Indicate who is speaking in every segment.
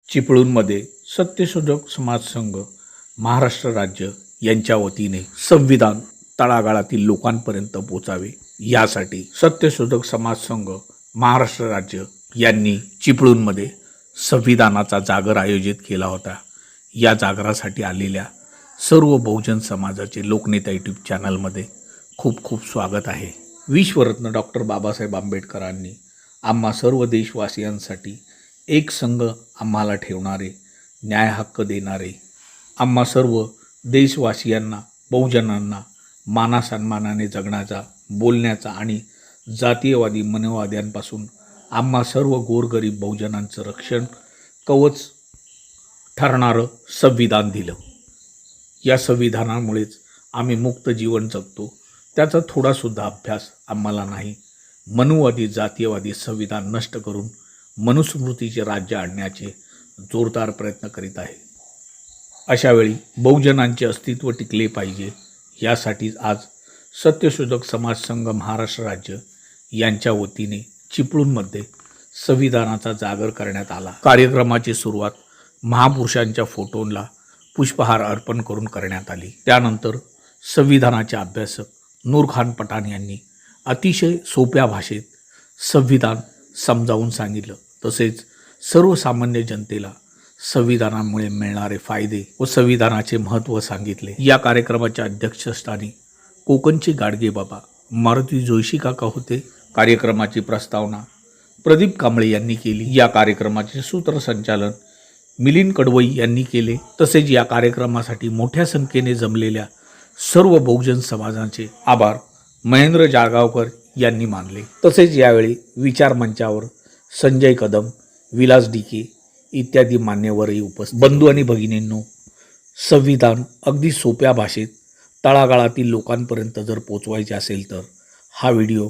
Speaker 1: चिपळूणमध्ये सत्यशोधक समाज संघ महाराष्ट्र राज्य यांच्या वतीने संविधान तळागाळातील लोकांपर्यंत पोचावे यासाठी सत्यशोधक समाज संघ महाराष्ट्र राज्य यांनी चिपळूणमध्ये संविधानाचा जागर आयोजित केला होता। या जागरासाठी आलेल्या सर्व बहुजन समाजाचे लोकनेता यूट्यूब चॅनलमध्ये खूप खूप स्वागत आहे। विश्वरत्न डॉक्टर बाबासाहेब आंबेडकरांनी आम्हा सर्व देशवासियांसाठी एक संघ आम्हाला ठेवणारे, न्याय हक्क देणारे, आम्हा सर्व देशवासियांना बहुजनांना मानासन्मानाने जगण्याचा, बोलण्याचा आणि जातीयवादी मनोवाद्यांपासून आम्हा सर्व गोरगरीब बहुजनांचं रक्षण कवच ठरणारं संविधान दिलं। या संविधानामुळेच आम्ही मुक्त जीवन जगतो। त्याचा थोडासुद्धा अभ्यास आम्हाला नाही। मनुवादी जातीयवादी संविधान नष्ट करून मनुस्मृतीचे राज्य आणण्याचे जोरदार प्रयत्न करीत आहे। अशावेळी बहुजनांचे अस्तित्व टिकले पाहिजे यासाठी आज सत्यशोधक समाज संघ महाराष्ट्र राज्य यांच्या वतीने चिपळूणमध्ये संविधानाचा जागर करण्यात आला। कार्यक्रमाची सुरुवात महापुरुषांच्या फोटोंना पुष्पहार अर्पण करून करण्यात आली। त्यानंतर संविधानाचे अभ्यासक नूरखान पठाण यांनी अतिशय सोप्या भाषेत संविधान समजावून सांगितलं। तसेच सर्वसामान्य जनतेला संविधानामुळे मिळणारे फायदे व संविधानाचे महत्त्व सांगितले। या कार्यक्रमाच्या अध्यक्षस्थानी कोकणचे गाडगे बाबा मारुती जोशी काका होते। कार्यक्रमाची प्रस्तावना प्रदीप कांबळे यांनी केली। या कार्यक्रमाचे सूत्रसंचालन मिलिंद कडवई यांनी केले। तसेच या कार्यक्रमासाठी मोठ्या संख्येने जमलेल्या सर्व बहुजन समाजाचे आभार महेंद्र जाळगावकर यांनी मानले। तसेच यावेळी विचार मंचावर संजय कदम, विलास डीके इत्यादी मान्यवरही उपस्थित। बंधू आणि भगिनींनो, संविधान अगदी सोप्या भाषेत तळागाळातील लोकांपर्यंत जर पोचवायचे असेल तर हा व्हिडिओ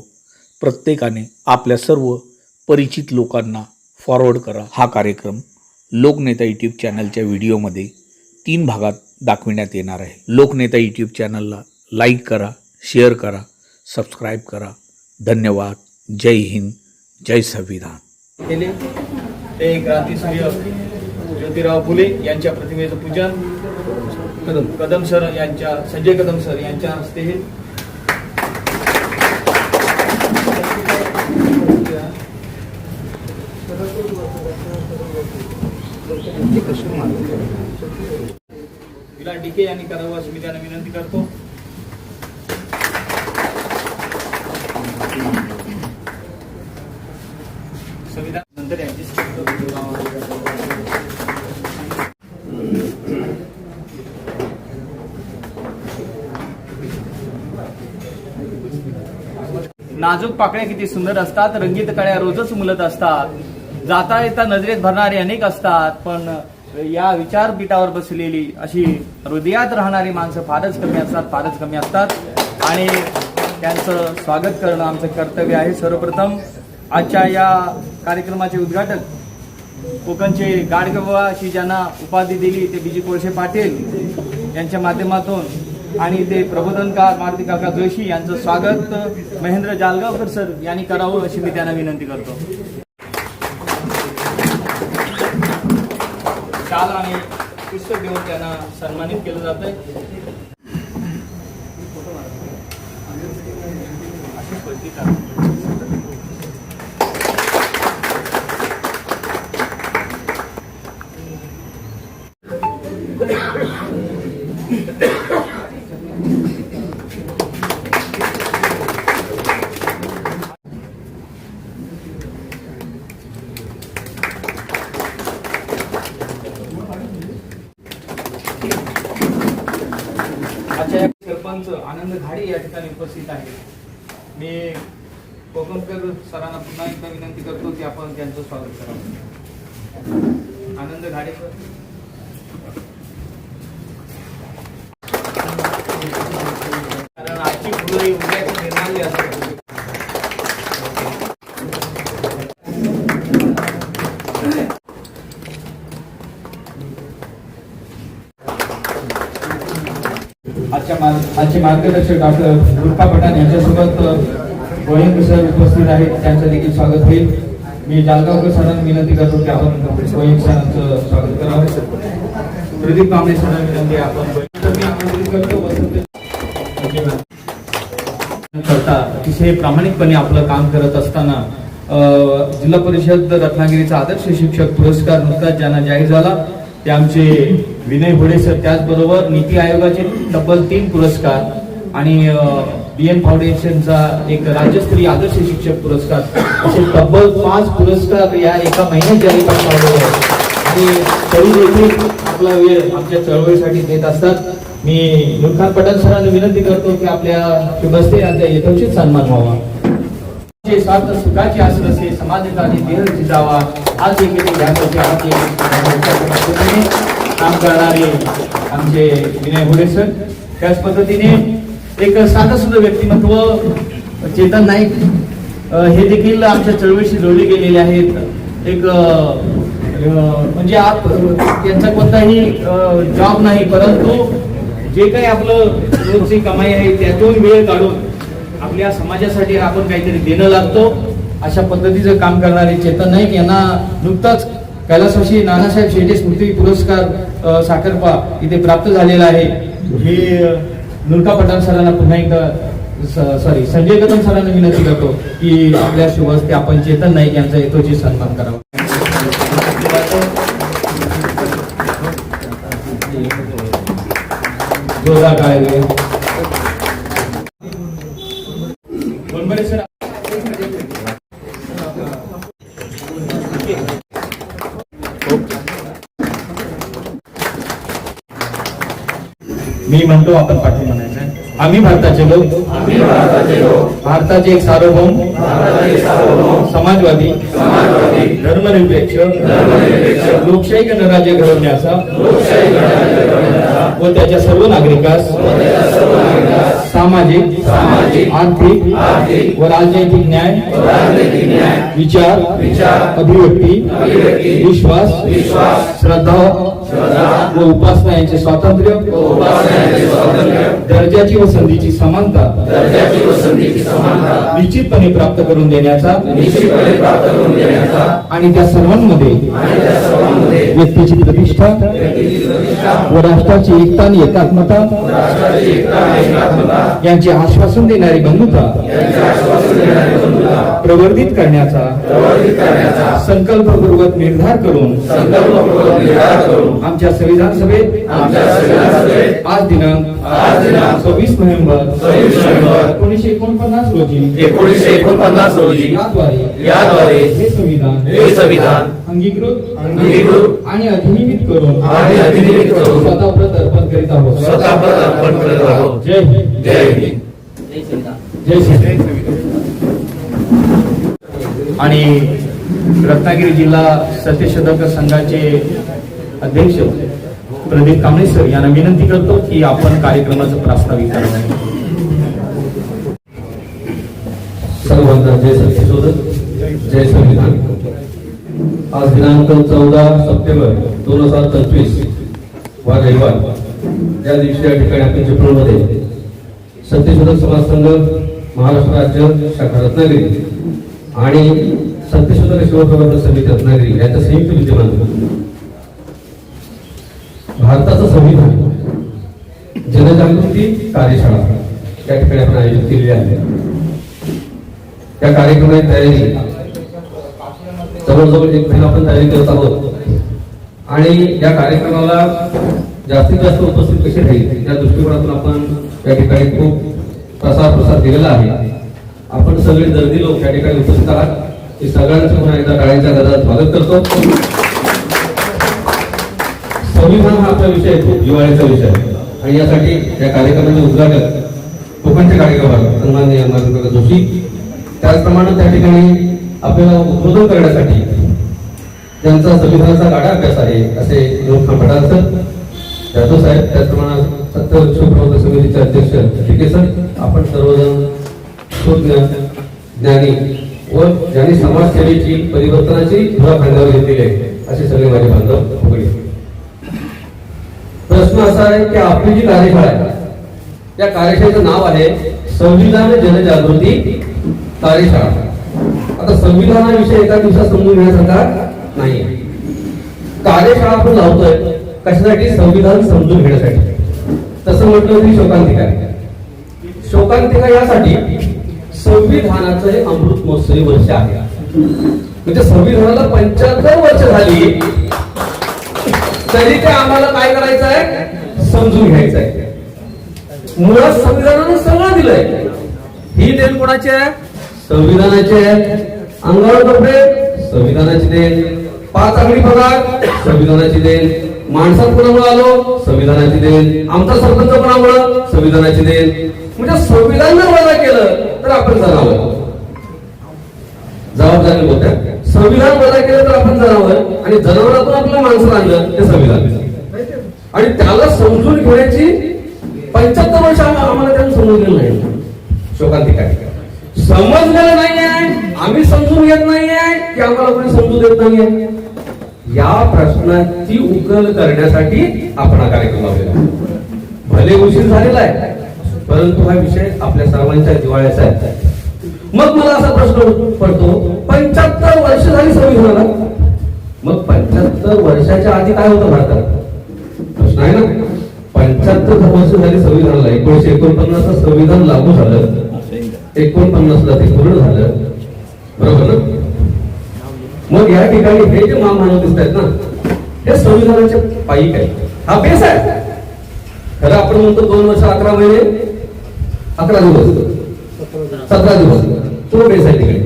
Speaker 1: प्रत्येकाने आपल्या सर्व परिचित लोकांना फॉरवर्ड करा। हा कार्यक्रम लोकनेता यूट्यूब चॅनलच्या व्हिडिओमध्ये 3 भागात दाखविण्यात येणार आहे। लोकनेता यूट्यूब चॅनलला लाईक करा, शेअर करा, सबस्क्राईब करा। धन्यवाद। जय हिंद, जय संविधान।
Speaker 2: केले ते क्रांतीसूर्य ज्योतिराव फुले यांच्या प्रतिमेचं पूजन कदम सर यांच्या संजय कदम सर यांच्या हस्ते हे विलास डीके यांनी करावं अशी मी त्यांना विनंती करतो। संविधान नंतर यांची नाजूक पाकळ्या किती सुंदर असतात, रंगीत कळ्या रोजच मुलत असतात, जाता येता नजरेत भरणारे अनेक असतात, पण या विचारपीठावर बसलेली अशी हृदयात राहणारी माणसं फारच कमी असतात आणि त्यांचं स्वागत करणं आमचं कर्तव्य आहे। सर्वप्रथम आजच्या या कार्यक्रमाचे उद्घाटक कोकणचे गाडगे बाबा अशी ज्यांना उपाधी दिली ते बीजी कोळसे पाटील यांच्या माध्यमातून आणि ते प्रबोधनकार मारुती काका जोशी यांचं स्वागत महेंद्र जाळगावकर सर यांनी करावं अशी मी त्यांना विनंती करतो। शाल आणि पुस्तक देऊन त्यांना सन्मानित केलं जातंय। आजच्या सरपंच आनंद घाडे या ठिकाणी उपस्थित आहे। मी कोकणकर सरांना पुन्हा एकदा विनंती करतो की आपण त्यांचं स्वागत करावं। आनंद घाडे सर, कारण आजची पुढे उद्याची निर्माल्य असते। आजचे मार्गदर्शक डॉक्टर गुरखा पठाण यांच्यासोबत गोविंद सर उपस्थित आहेत, त्यांचं देखील स्वागत होईल। मी जालगावकर सरांना विनंती करतो की आपण वैयक सरांचं स्वागत करावं. प्रदीप कांबळे सरांना विनंती आपण मी आमंत्रित करतो. करता अतिशय प्रामाणिकपणे आपलं काम करत असताना जिल्हा परिषद रत्नागिरीचा आदर्श शिक्षक पुरस्कार नुकताच ज्यांना जाहीर झाला ते आमचे विनय घोडे सर, त्याचबरोबर नीती आयोगाचे तब्बल 3 पुरस्कार आणि BN फाउंडेशनचा एक राज्यस्तरीय आदर्श शिक्षक पुरस्कार असे तब्बल 5 पुरस्कार या एका महिन्यात जाहीर करण्यात आले आहेत आणि तरी देखील आपला वेळ आमच्या चळवळीसाठी देत असतात. मी नूरखान पठाण सरांना विनंती करतो की आपल्या शुभस्ते यांचा यथोचित सन्मान व्हावा. स्वार्थ सुखाची आसर असे समाजासाठी देह जिजावा आज एकेरी ध्यानाचे हात काम करणारे आमचे विनय घोडे सर. त्याच पद्धतीने एक साधं सुद्धा व्यक्तिमत्व चेतन नाईक हे देखील आमच्या चळवळीशी जोडले गेलेले आहेत. एक म्हणजे त्यांचा कोणताही जॉब नाही, परंतु जे काही आपलं रोजची कमाई आहे त्यातून वेळ काढून आपल्या समाजासाठी आपण काहीतरी देणं लागतो अशा पद्धतीचं काम करणारे चेतन नाईक यांना नुकताच कैलासवासी नानासाहेब शेटे स्मृती पुरस्कार साखरपा इथे प्राप्त झालेला आहे. हे नूरखान पठाण सरांना पुन्हा एकदा संजय कदम सरांना विनंती करतो की आपल्या शुभ हस्ते आपण चेतन नाईक यांचा यथोचित सन्मान करावा. जोरदार टाळ्या. मी म्हणतो आपण पाठी म्हणायचं. आम्ही भारताचे लोक, भारताचे एक सार्वभौम समाजवादी धर्मनिरपेक्ष लोकशाही गणराज्य घडवण्याचा व त्याच्या सर्व नागरिकास सामाजिक आर्थिक व राजनैतिक न्याय विचार अभिव्यक्ती विश्वास श्रद्धा व उपासना यांचे स्वातंत्र्य दर्जाची व संधीची समानता निश्चितपणे प्राप्त करून देण्याचा आणि त्या सर्वांमध्ये व्यक्तीची प्रतिष्ठा व राष्ट्राची एकता आणि एकात्मता यांचे आश्वासन देणारी बंधुता प्रवर्धित करण्याचा संकल्पपूर्वक निर्धार करून आमच्या संविधान सभेत आज दिनांक 26 नोव्हेंबर 1949 रोजी याद्वारे हे संविधान अंगीकृत आणि अधिनियमित करून स्वतः प्रत अर्पण करीत आहोत. जय हिंद. जय श्री. आणि रत्नागिरी जिल्हा सत्यशोधक संघाचे अध्यक्ष प्रदीप कांबळे सर यांना विनंती करतो की आपण कार्यक्रमाचं प्रास्ताविक करावं.
Speaker 3: सर्वांना जय सत्यशोधक, जय संविधान. आज दिनांक 14 सप्टेंबर 2025 वार रविवार या दिवशी या ठिकाणी आपण चिपळूणमध्ये सत्यशोधक समाज संघ महाराष्ट्र राज्य शाखा रत्नागिरी आणि सत्यशोधक शिवप्रवर्तन समिती रत्नागिरी यांच्या संयुक्त विद्यमाने भारताचं संविधान जनजागृती कार्यशाळा या ठिकाणी आपण आयोजित केलेली आहे. त्या कार्यक्रमाची तयारी जवळजवळ 1 महिना आपण तयारी करत आहोत आणि या कार्यक्रमाला जास्तीत जास्त उपस्थित कशी राहील या दृष्टिकोनातून आपण या ठिकाणी खूप प्रसार दिलेला आहे. आपण सगळे दर्दी लोक या ठिकाणी उपस्थित आहात. हे सगळ्यांचं पुन्हा एकदा टाळ्यांच्या गजरात स्वागत करतो. संविधान हा आपला विषय खूप जिव्हाळ्याचा विषय आणि यासाठी या कार्यक्रमाचे उद्घाटक कोकणचे कार्यक्रम सन्माननीय माधवकाका जोशी, त्याचप्रमाणे त्या ठिकाणी आपल्याला उद्बोधन करण्यासाठी ज्यांचा संविधानाचा गाढा अभ्यास आहे असे नूरखान पठाण सर, जाधव साहेब, त्याचप्रमाणे सत्यशोधक समितीचे अध्यक्ष टिके सर, आपण सर्वजण सुज्ञ ज्ञानी व ज्यांनी समाजसेवेची परिवर्तनाची धुरा खांद्यावर घेतलेली आहे असे सगळे माझे बांधव फुगडे. प्रश्न असा आहे की आपली जी कार्यशाळा आहे त्या कार्यशाळेचं नाव आहे संविधान जनजागृती कार्यशाळा. आता संविधानाविषयी एका दिवसात समजून घेण्यासारखा नाही. कार्यशाळा आपण लावतोय कशासाठी? संविधान समजून घेण्यासाठी. तसं म्हटलं तरी शोकांतिका यासाठी संविधानाचं हे अमृत महोत्सवी वर्ष आहे. म्हणजे संविधानाला 75 वर्ष झाली तरी ते आम्हाला काय करायचं आहे? समजून घ्यायचं आहे. मुळात संविधानानं सगळं दिलंय. ही देण कोणाची आहे? संविधानाची आहे. अंगावर कपडे संविधानाची देण, 5 आकडी पगार संविधानाची देण, माणसात कोणामुळे आलो? संविधानाची देण, आमचा सरपंच कोणामुळे? संविधानाची देण. म्हणजे संविधान जर वजा केलं तर आपण जनावर. जबाबदारी होत्या. संविधान वजा केलं तर आपण जनावर, आणि जनावरातून आपल्याला माणसं आणलं ते संविधान. आणि त्याला समजून घेण्याची 75 वर्ष आम्हाला त्याला समजून गेलं नाही. शोकांतिका समजलेलं नाही आहे, आम्ही समजून घेत नाही आहे की आम्हाला कोणी समजून देत नाही आहे. या प्रश्नाची उकल करण्यासाठी आपण हा कार्यक्रम लावलेला. भले उशीर झालेला आहे परंतु हा विषय आपल्या सर्वांच्या जिव्हाळ्याचा आहे. मग मला असा प्रश्न पडतो, 75 वर्ष झाली संविधानाला, मग 75 वर्षाच्या आधी काय होतं भारतात? प्रश्न आहे ना. 75 वर्ष झाली संविधानाला. 1949 संविधान लागू झालं, 49 ते पूर्ण झालं, बरोबर ना. मग या ठिकाणी हे जे महामानव दिसत आहेत ना, हे संविधानाचे पायीक आहे. हा बेस आहे. खरं आपण म्हणतो 2 वर्ष 11 महिने 11 दिवस 17 दिवस तो बेस आहे. तिकडे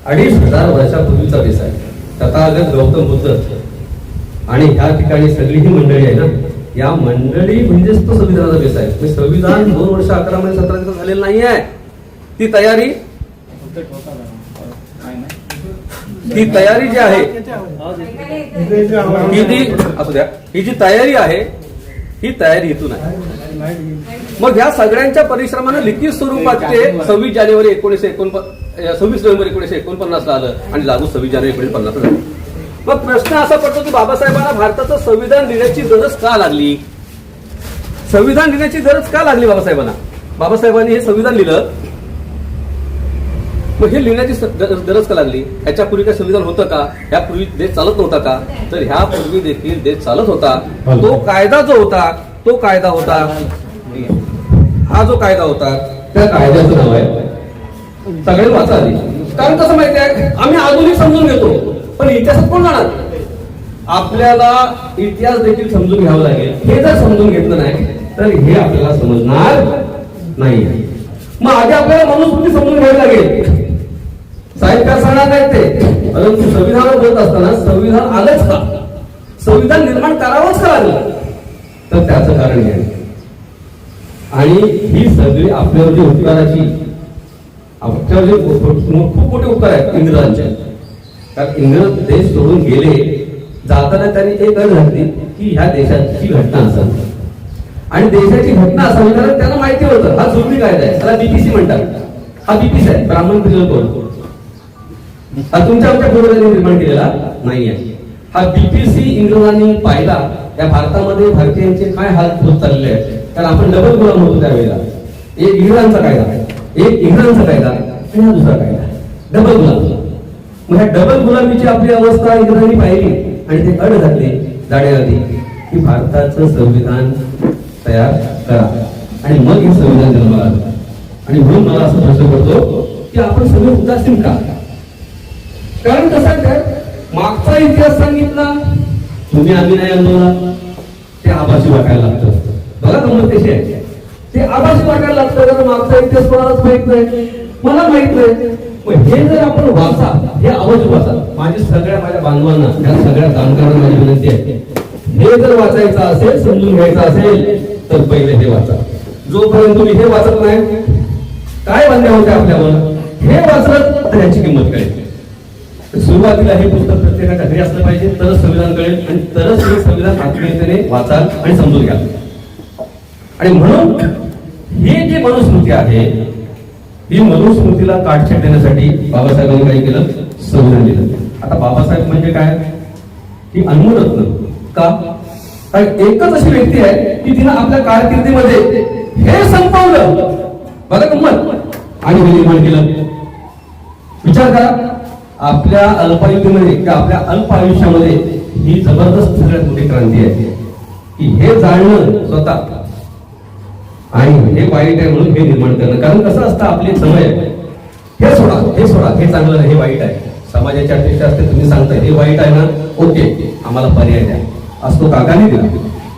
Speaker 3: 2500 वर्षापूर्वीचा बेस आहे. तथागत गौतम बुद्ध आणि ह्या ठिकाणी सगळी ही मंडळी आहे ना, या मंडळी म्हणजेच तो संविधानाचा बेस आहे. संविधान 2 वर्ष 11 महिने 17 दिवस झालेलं नाही आहे. ती तयारी जी आहे ही जी तयारी आहे ही तयारी इथून आहे. मग ह्या सगळ्यांच्या परिश्रमानं लिखित स्वरूपात ते 26 जानेवारी 26 नोव्हेंबर 1949 ला आलं आणि लागू 26 जानेवारी 1950 झालं. मग प्रश्न असा पडतो की बाबासाहेबांना भारताचं संविधान लिहिण्याची गरज का लागली? संविधान लिहिण्याची गरज का लागली बाबासाहेबांना? बाबासाहेबांनी हे संविधान लिहिलं, मग हे लिहिण्याची गरज का लागली? याच्यापूर्वी काय संविधान होतं का? यापूर्वी देश चालत नव्हता का? तर ह्यापूर्वी देखील देश चालत होता. तो कायदा जो होता तो कायदा होता, हा जो कायदा होता त्या कायद्याचं नाव आहे, सगळे वाचा आधी. कारण कसं माहिती आहे, आम्ही आधुनिक समजून घेतो पण इतिहासात कोण जाणार? आपल्याला इतिहास देखील समजून घ्यावा लागेल. हे जर समजून घेतलं नाही तर हे आपल्याला समजणार नाही. मग आधी आपल्याला मनुस्मृती समजून घ्यावी लागेल. साहित्य सांगणार नाहीत ते, परंतु संविधान बोलत असताना संविधान आलंच का? संविधान निर्माण करावंच का लागलं? तर त्याचं कारण हे आहे. आणि ही सगळी आपल्यावर जी उपकाराची आपल्यावर जे खूप मोठे उपकार आहेत इंग्रजांचे. कारण इंग्रज देश सोडून गेले, जाताना त्यांनी एक अट घातली की ह्या देशाची घटना असावी आणि देशाची घटना असावी. कारण त्यांना माहिती होतं हा जुलमी कायदा आहे, त्याला बीपीसी म्हणतात. हा बीपीसी आहे, ब्राह्मण पिरियड कोड. हा तुमच्या आमच्या पूर्वजांनी निर्माण केलेला नाही आहे. हा बीपीसी इंग्रजांनी पाहिला. या भारतामध्ये भारतीयांचे काय हाल होत चालले आहेत. कारण आपण डबल गुलाम होतो त्यावेळेला. एक इंग्रजांचा कायदा, एक इंग्रजांचा कायदा आणि हा दुसरा कायदा, डबल गुलाम. मग ह्या डबल गुलामीची आपली अवस्था इंग्रजांनी पाहिली आणि ते अड घातले जाण्याआधी की भारताचं संविधान तयार करा आणि मग हे संविधान जन्माला आलं. आणि म्हणून मला असं प्रश्न पडतो की आपण सगळे उदासीन का? कारण कसं आहे, मागचा इतिहास सांगितला तुम्ही आम्ही नाही आंदोलन, ते आभासी वाटायला लागतं. बघा गंमत कशी आहे, ते आभासी वाटायला लागतं. कारण मागचा इतिहास कोणालाच माहित नाही, मला माहित नाही. मग हे जर आपण वाचा, हे आवाज वाचा. माझ्या बांधवांना, त्या सगळ्या जाणकारांना माझी विनंती आहे, हे जर वाचायचं असेल, समजून घ्यायचं असेल तर पहिले हे वाचा. जोपर्यंत तुम्ही हे वाचत नाही, काय बंध्या होत्या आपल्यावर, हे वाचलं तर याची किंमत कळेल. सुरुवातीला हे पुस्तक प्रत्येकाच्या घरी असलं पाहिजे, तरच संविधान कळेल आणि तरच हे संविधान आत्मीयतेने वाचाल आणि समजून घ्या. आणि म्हणून हे जे मनुस्मृती आहे, ही मनुस्मृतीला काटछेड देण्यासाठी बाबासाहेबांनी काय केलं? संविधान दिलं. आता बाबासाहेब म्हणजे काय? ही अनमोलरत्न का? कारण एकच अशी व्यक्ती आहे की तिनं आपल्या कारकिर्दीमध्ये हे संपवलं. बघा गंमत. आणि हे निर्माण केलं. विचार करा, आपल्या अल्पायुष्यामध्ये किंवा आपल्या अल्प आयुष्यामध्ये ही जबरदस्त सगळ्यात मोठी क्रांती आहे की हे जाणणं स्वतः आणि हे वाईट आहे म्हणून हे निर्माण करणं. कारण कसं असतं आपली सवय हे सोडा हे चांगलं नाही, हे वाईट आहे. समाजाची अपेक्षा असते तुम्ही सांगता हे वाईट आहे ना, ओके आम्हाला पर्याय द्या. असतो काकाने दिला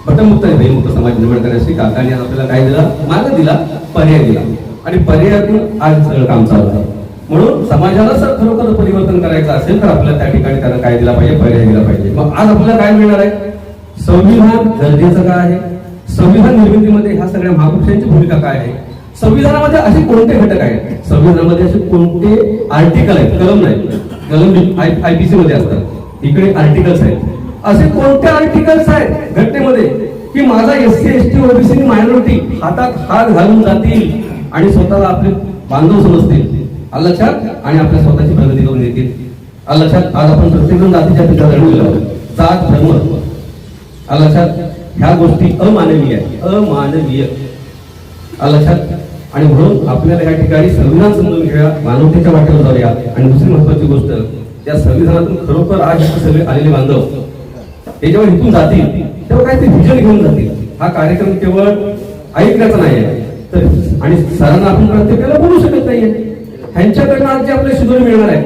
Speaker 3: बटनमुक्त आणि भयमुक्त समाज निर्माण करण्यासाठी काकाने आपल्याला काय दिला, मार्ग दिला, पर्याय दिला आणि पर्यायातून आज सगळं काम चालू आहे. म्हणून समाजाला जर खरोखर परिवर्तन करायचं असेल तर आपल्याला त्या ठिकाणी त्यांना काय दिला पाहिजे, पर्याय दिला पाहिजे. मग आज आपल्याला काय मिळणार आहे, संविधान गरजेचं काय आहे, संविधान निर्मितीमध्ये ह्या सगळ्या महापुरुषांची भूमिका काय आहे, संविधानामध्ये असे कोणते घटक आहेत, संविधानामध्ये असे कोणते आर्टिकल आहेत, कलम नाही, कलम IPC मध्ये असतात, इकडे आर्टिकल्स आहेत. असे कोणते आर्टिकल्स आहेत घटनेमध्ये की माझा SC ST OBC मायनॉरिटी हातात हात घालून जातील आणि स्वतःला आपले बांधव समजतील लक्षात आणि आपल्या स्वतःची प्रगती करून येतील. लक्षात आज आपण प्रत्येकजण जातीच्या पिता जळून आहोत, जात धर्म लक्षात ह्या गोष्टी अमानवीय आहेत, अमानवीय लक्षात. आणि म्हणून आपल्याला या ठिकाणी संविधान समजून घेऊया, मानवतेच्या वाटेवर जाऊया. आणि दुसरी महत्वाची गोष्ट या संविधानातून खरोखर आज सगळे आलेले बांधव हे जेव्हा इथून जातील तेव्हा काय ते व्हिजन घेऊन जातील. हा कार्यक्रम केवळ ऐकण्याचा नाही आहे तर आणि सरांना आपण प्रत्येकाला बोलू शकत नाहीये. ह्यांच्याकडनं आज जे आपल्याला शिदोरी मिळणार आहे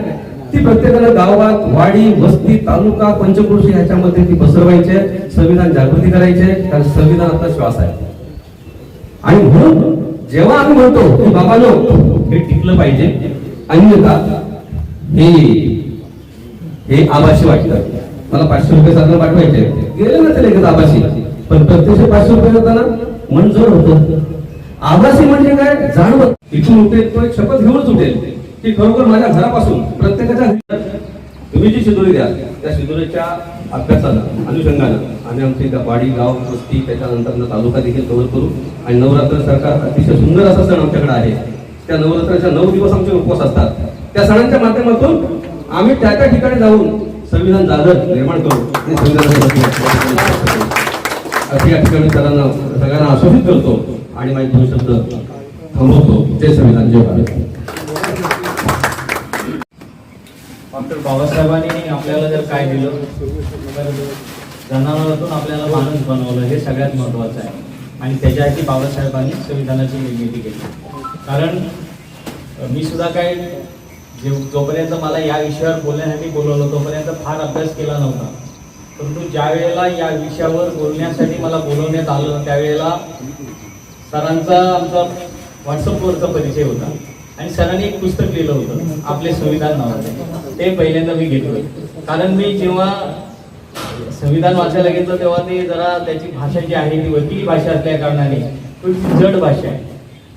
Speaker 3: ती प्रत्येकाला गावात, वाडी, वस्ती, तालुका, पंचक्रोशी ह्याच्यामध्ये ती पसरवायचे, संविधान जागृती करायचे. कारण संविधान आपला श्वास आहे. आणि म्हणून जेव्हा आम्ही म्हणतो की बाबांनो हे टिकलं पाहिजे, अन्यथा हे आभासी वाटतं. मला 500 रुपये साधनं पाठवायचे, गेले ना ते लगेच आभासी, पण प्रत्यक्ष 500 रुपये देताना मन जड होतं. आभासी म्हणजे काय, जाणवत इथून उठेल तो एक शपथ घेऊनच उठेल की खरोखर माझ्या घरापासून प्रत्येकाच्या तुम्ही जी शिदोरी द्या त्या शिदोरीच्या अभ्यासानं अनुषंगानं आम्ही आमची वाडी, गाव, वस्ती, त्याच्यानंतर तालुका देखील कव्हर करू. आणि नवरात्र सरकार अतिशय सुंदर असा सण आमच्याकडे आहे. त्या नवरात्राच्या 9 दिवस आमचे उपवास असतात. त्या सणांच्या माध्यमातून आम्ही त्या त्या ठिकाणी जाऊन संविधान जागर निर्माण करू आणि संविधानाची अशी या ठिकाणी सगळ्यांना आश्वासित करतो आणि माझे 2 शब्द थांबवतो. जय संविधान, जय भारत.
Speaker 2: डॉक्टर बाबासाहेबांनी आपल्याला जर काय दिलं तर जनावरातून आपल्याला माणूस बनवलं, हे सगळ्यात महत्त्वाचं आहे. आणि त्याच्यासाठी बाबासाहेबांनी संविधानाची निर्मिती केली. कारण मी सुद्धा काय जोपर्यंत मला या विषयावर बोलण्यासाठी बोलवलं तोपर्यंत फार अभ्यास केला नव्हता. परंतु ज्या वेळेला या विषयावर बोलण्यासाठी मला बोलवण्यात आलं त्यावेळेला सरांचा आमचा व्हॉट्सअपवरचा परिचय होता आणि सरांनी एक पुस्तक लिहिलं होतं आपले संविधान नावाचं. ते पहिल्यांदा मी घेतलं. कारण मी जेव्हा संविधान वाचायला घेतलं तेव्हा ते जरा त्याची भाषा जी आहे ती वकिली भाषा असल्या कारणाने थोडी जड भाषा आहे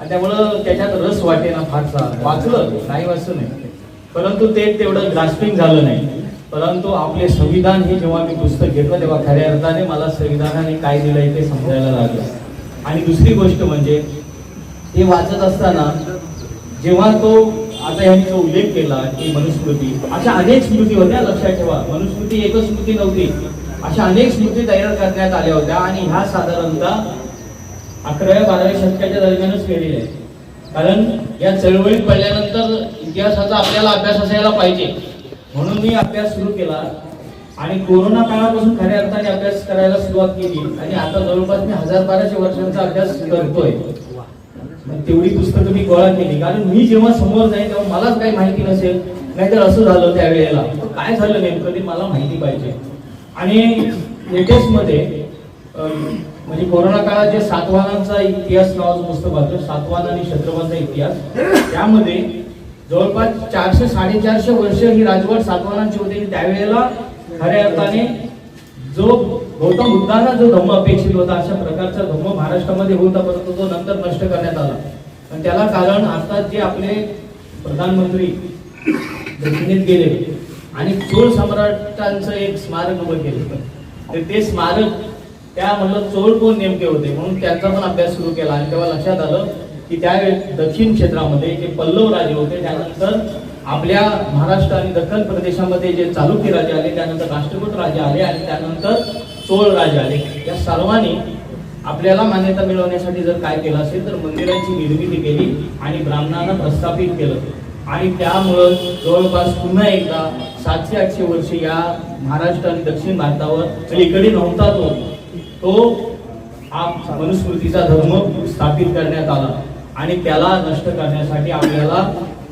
Speaker 2: आणि त्यामुळं त्याच्यात रस वाटेना फारसा. वाचलं नाही, वाचलं नाही, परंतु ते तेवढं ग्रास्पिंग झालं नाही. परंतु आपले संविधान हे जेव्हा मी पुस्तक घेतलं तेव्हा खऱ्या अर्थाने मला संविधानाने काय दिलंय ते समजायला लागलं. आणि दुसरी गोष्ट म्हणजे ते वाचत असताना जेव्हा तो आता यांनी जो उल्लेख केला की मनुस्मृती, अशा अनेक स्मृती होत्या. लक्षात ठेवा, मनुस्मृती एकच स्मृती नव्हती, अशा अनेक स्मृती तयार करण्यात आल्या होत्या. आणि ह्या साधारणतः 11व्या-12व्या शतकाच्या दरम्यानच केलेल्या आहेत. कारण या चळवळीत पडल्यानंतर इतिहासाचा आपल्याला अभ्यास असायला पाहिजे म्हणून मी अभ्यास सुरू केला. आणि कोरोना काळापासून खऱ्या अर्थाने अभ्यास करायला सुरुवात केली आणि आता जवळपास मी 1000-1200 वर्षांचा अभ्यास करतोय. तेवढी पुस्तकं मी गोळा केली. कारण मी जेव्हा समोर जाईन तेव्हा मलाच काही माहिती नसेल, नाहीतर असं झालं त्यावेळेला काय झालं नेमकं ते मला माहिती पाहिजे. आणि लेटेस्ट मध्ये म्हणजे कोरोना काळात जे सातवाहनांचा इतिहास नावाचं पुस्तक वाचलं, सातवाहन आणि क्षत्रपांचा इतिहास, त्यामध्ये जवळपास 400-450 वर्ष ही राजवट सातवाहनांची होती. त्यावेळेला खऱ्या अर्थाने जो गौतम बुद्धांना जो धम्म अपेक्षित होता अशा प्रकारचा धम्म महाराष्ट्रामध्ये होता, परंतु तो नंतर नष्ट करण्यात आला. आणि त्याला कारण आता जे आपले प्रधानमंत्री दक्षिणेत गेले आणि चोळ सम्राटांचं एक स्मारक उभं केलं. तर ते स्मारक त्या म्हणलं चोळ कोण नेमके होते म्हणून त्यांचा पण अभ्यास सुरू केला. आणि तेव्हा लक्षात आलं की त्यावेळेस दक्षिण क्षेत्रामध्ये जे पल्लव राजे होते, त्यानंतर आपल्या महाराष्ट्र आणि दख्खन प्रदेशामध्ये जे चालुक्य राजे आले, त्यानंतर राष्ट्रकूट राजे आले आणि त्यानंतर चोळ राजे आले. या सर्वांनी आपल्याला मान्यता मिळवण्यासाठी जर काय केलं असेल तर मंदिरांची निर्मिती केली आणि ब्राह्मणांना प्रस्थापित केलं. आणि त्यामुळं जवळपास पुन्हा एकदा 700-800 वर्ष या महाराष्ट्र आणि दक्षिण भारतावर अलीकडे नव्हता तो हा मनुस्मृतीचा धर्म स्थापित करण्यात आला आणि त्याला नष्ट करण्यासाठी आपल्याला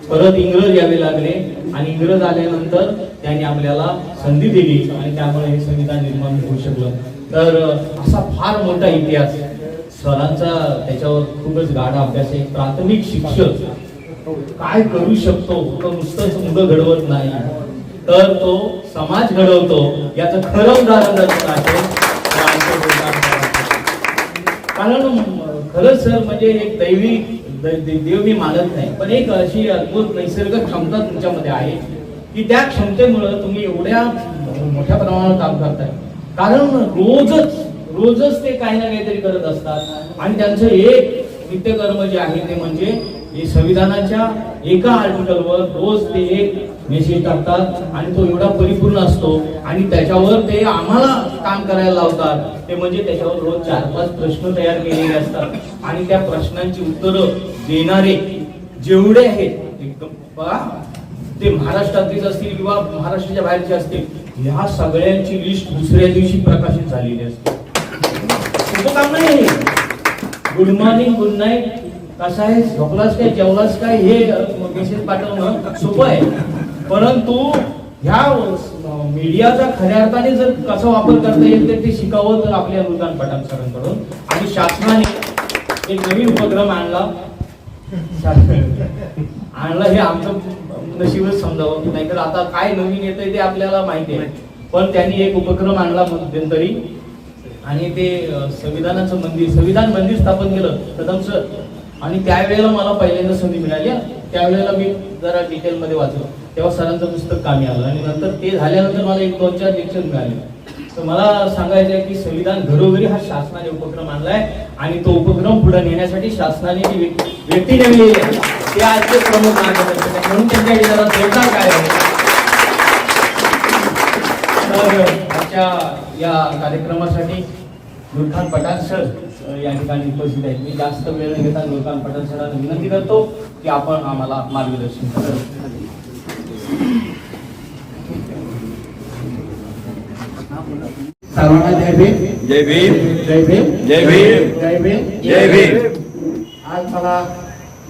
Speaker 2: परत इंग्रज यावे लागले आणि इंग्रज आल्यानंतर त्यांनी आपल्याला संधी दिली आणि त्यामुळे हे संविधान निर्माण होऊ शकलं. तर असा फार मोठा इतिहास सरांचा त्याच्यावर खूपच गाढा अभ्यास आहे. प्राथमिक शिक्षक काय करू शकतो, तो नुसतंच मुलं घडवत नाही तर तो समाज घडवतो याचं खरं उदाहरण असेल तर आमचं बोलणं. कारण खरंच सर म्हणजे एक दैवी देव मी मानत नाही, पण एक अशी अद्भुत नैसर्गिक क्षमता तुमच्यामध्ये आहे की त्या क्षमतेमुळे तुम्ही एवढ्या मोठ्या प्रमाणावर काम करताय. कारण रोजच ते काही ना काहीतरी करत असतात आणि त्यांचं एक नित्यकर्म जे आहे ते म्हणजे हे संविधानाच्या एका आर्टिकलवर रोज ते एक मेसेज टाकतात आणि तो एवढा परिपूर्ण असतो आणि त्याच्यावर ते आम्हाला काम करायला लावतात. ते म्हणजे त्याच्यावर रोज 4-5 प्रश्न तयार केलेले असतात आणि त्या प्रश्नांची उत्तरं देणारे जेवढे आहेत एकदम बघा ते महाराष्ट्रातलेच असतील किंवा महाराष्ट्राच्या बाहेरचे असतील, ह्या सगळ्यांची लिस्ट दुसऱ्या दिवशी प्रकाशित झालेली असते. सोपं काम नाही. गुड मॉर्निंग, गुड नाईट, कसा आहे, झोपलास काय, जेवलास काय हे मेसेज पाठवणं सोपं आहे. परंतु ह्या मीडियाचा खऱ्या अर्थाने जर कसा वापर करता येईल तर ते शिकावं तर आपल्या नूतन पठाण सरांकडून. आणि शासनाने एक नवीन उपक्रम आणला हे आमचं नशीबच समजावं, नाहीतर आता काय नवीन येतंय ते आपल्याला माहिती आहे. पण त्यांनी एक उपक्रम आणला मध्यंतरी आणि ते संविधान मंदिर स्थापन केलं कदम सर. आणि त्यावेळेला मला पहिल्यांदा संधी मिळाली. त्यावेळेला मी जरा डिटेल मध्ये वाचलं तेव्हा सरांचं पुस्तक कामी आलं आणि नंतर ते झाल्यानंतर मला 1-2-4 लेक्चर मिळाले. तर मला सांगायचं आहे की संविधान घरोघरी हा शासनाने उपक्रम आणलाय आणि तो उपक्रम पुढे नेण्यासाठी शासनाने जी व्यक्ती नेमलेली आहे ते आजचे प्रमुख मार्गदर्शक आहे. म्हणून त्यांच्याकडे जरा जोरदार काय आहे. तर आजच्या या कार्यक्रमासाठी नूरखान पठाण सर या ठिकाणी उपस्थित आहेत. मी जास्त वेळ न घेता नूरखान पठाण सरांना विनंती करतो की आपण आम्हाला मार्गदर्शन करा.
Speaker 4: सर्वांना जय भीम.
Speaker 5: जय भीम.
Speaker 4: जय भीम.
Speaker 5: जय भीम.
Speaker 4: जय भीम.
Speaker 5: जय भीम.
Speaker 4: आज मला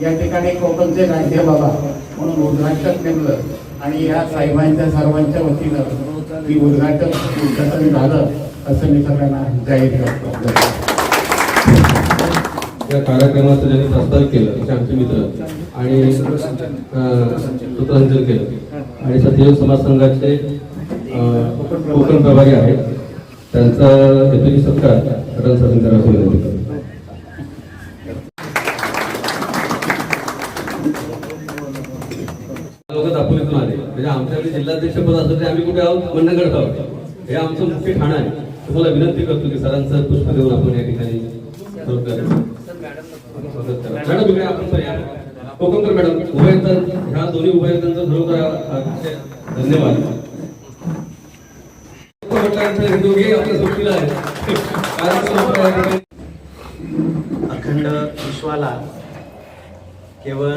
Speaker 4: या ठिकाणी कोकणचे राज्य बाबा म्हणून उद्घाटक नेमलं आणि या साहेबांच्या सर्वांच्या वतीनं ही उद्घाटन झालं असं मी सगळ्यांना जाहीर करतो.
Speaker 3: या कार्यक्रमाचं ज्यांनी प्रस्ताव केलं ते आमचे मित्र आणि सूत्रसंचलन केलं आणि सत्ययोग समाज संघाचे कोकण प्रभारी आहेत. त्यांचा हेतूची सत्कार पठाण सरांनी करायची विनंती करतो. लोक दापोलीतून आले म्हणजे आमच्याकडे जिल्हाध्यक्ष पद असतं ते आम्ही कुठे आहोत, मंडणगड आहोत. हे आमचं मुख्य ठाणं आहे. तुम्हाला विनंती करतो की सरांचं पुष्प देऊन आपण या ठिकाणी मॅडम इकडे आपण कोकणकर मॅडम उभयतर ह्या दोन्ही उभयतांचा खरोखर धन्यवाद.
Speaker 6: अखंड विश्वाला केवळ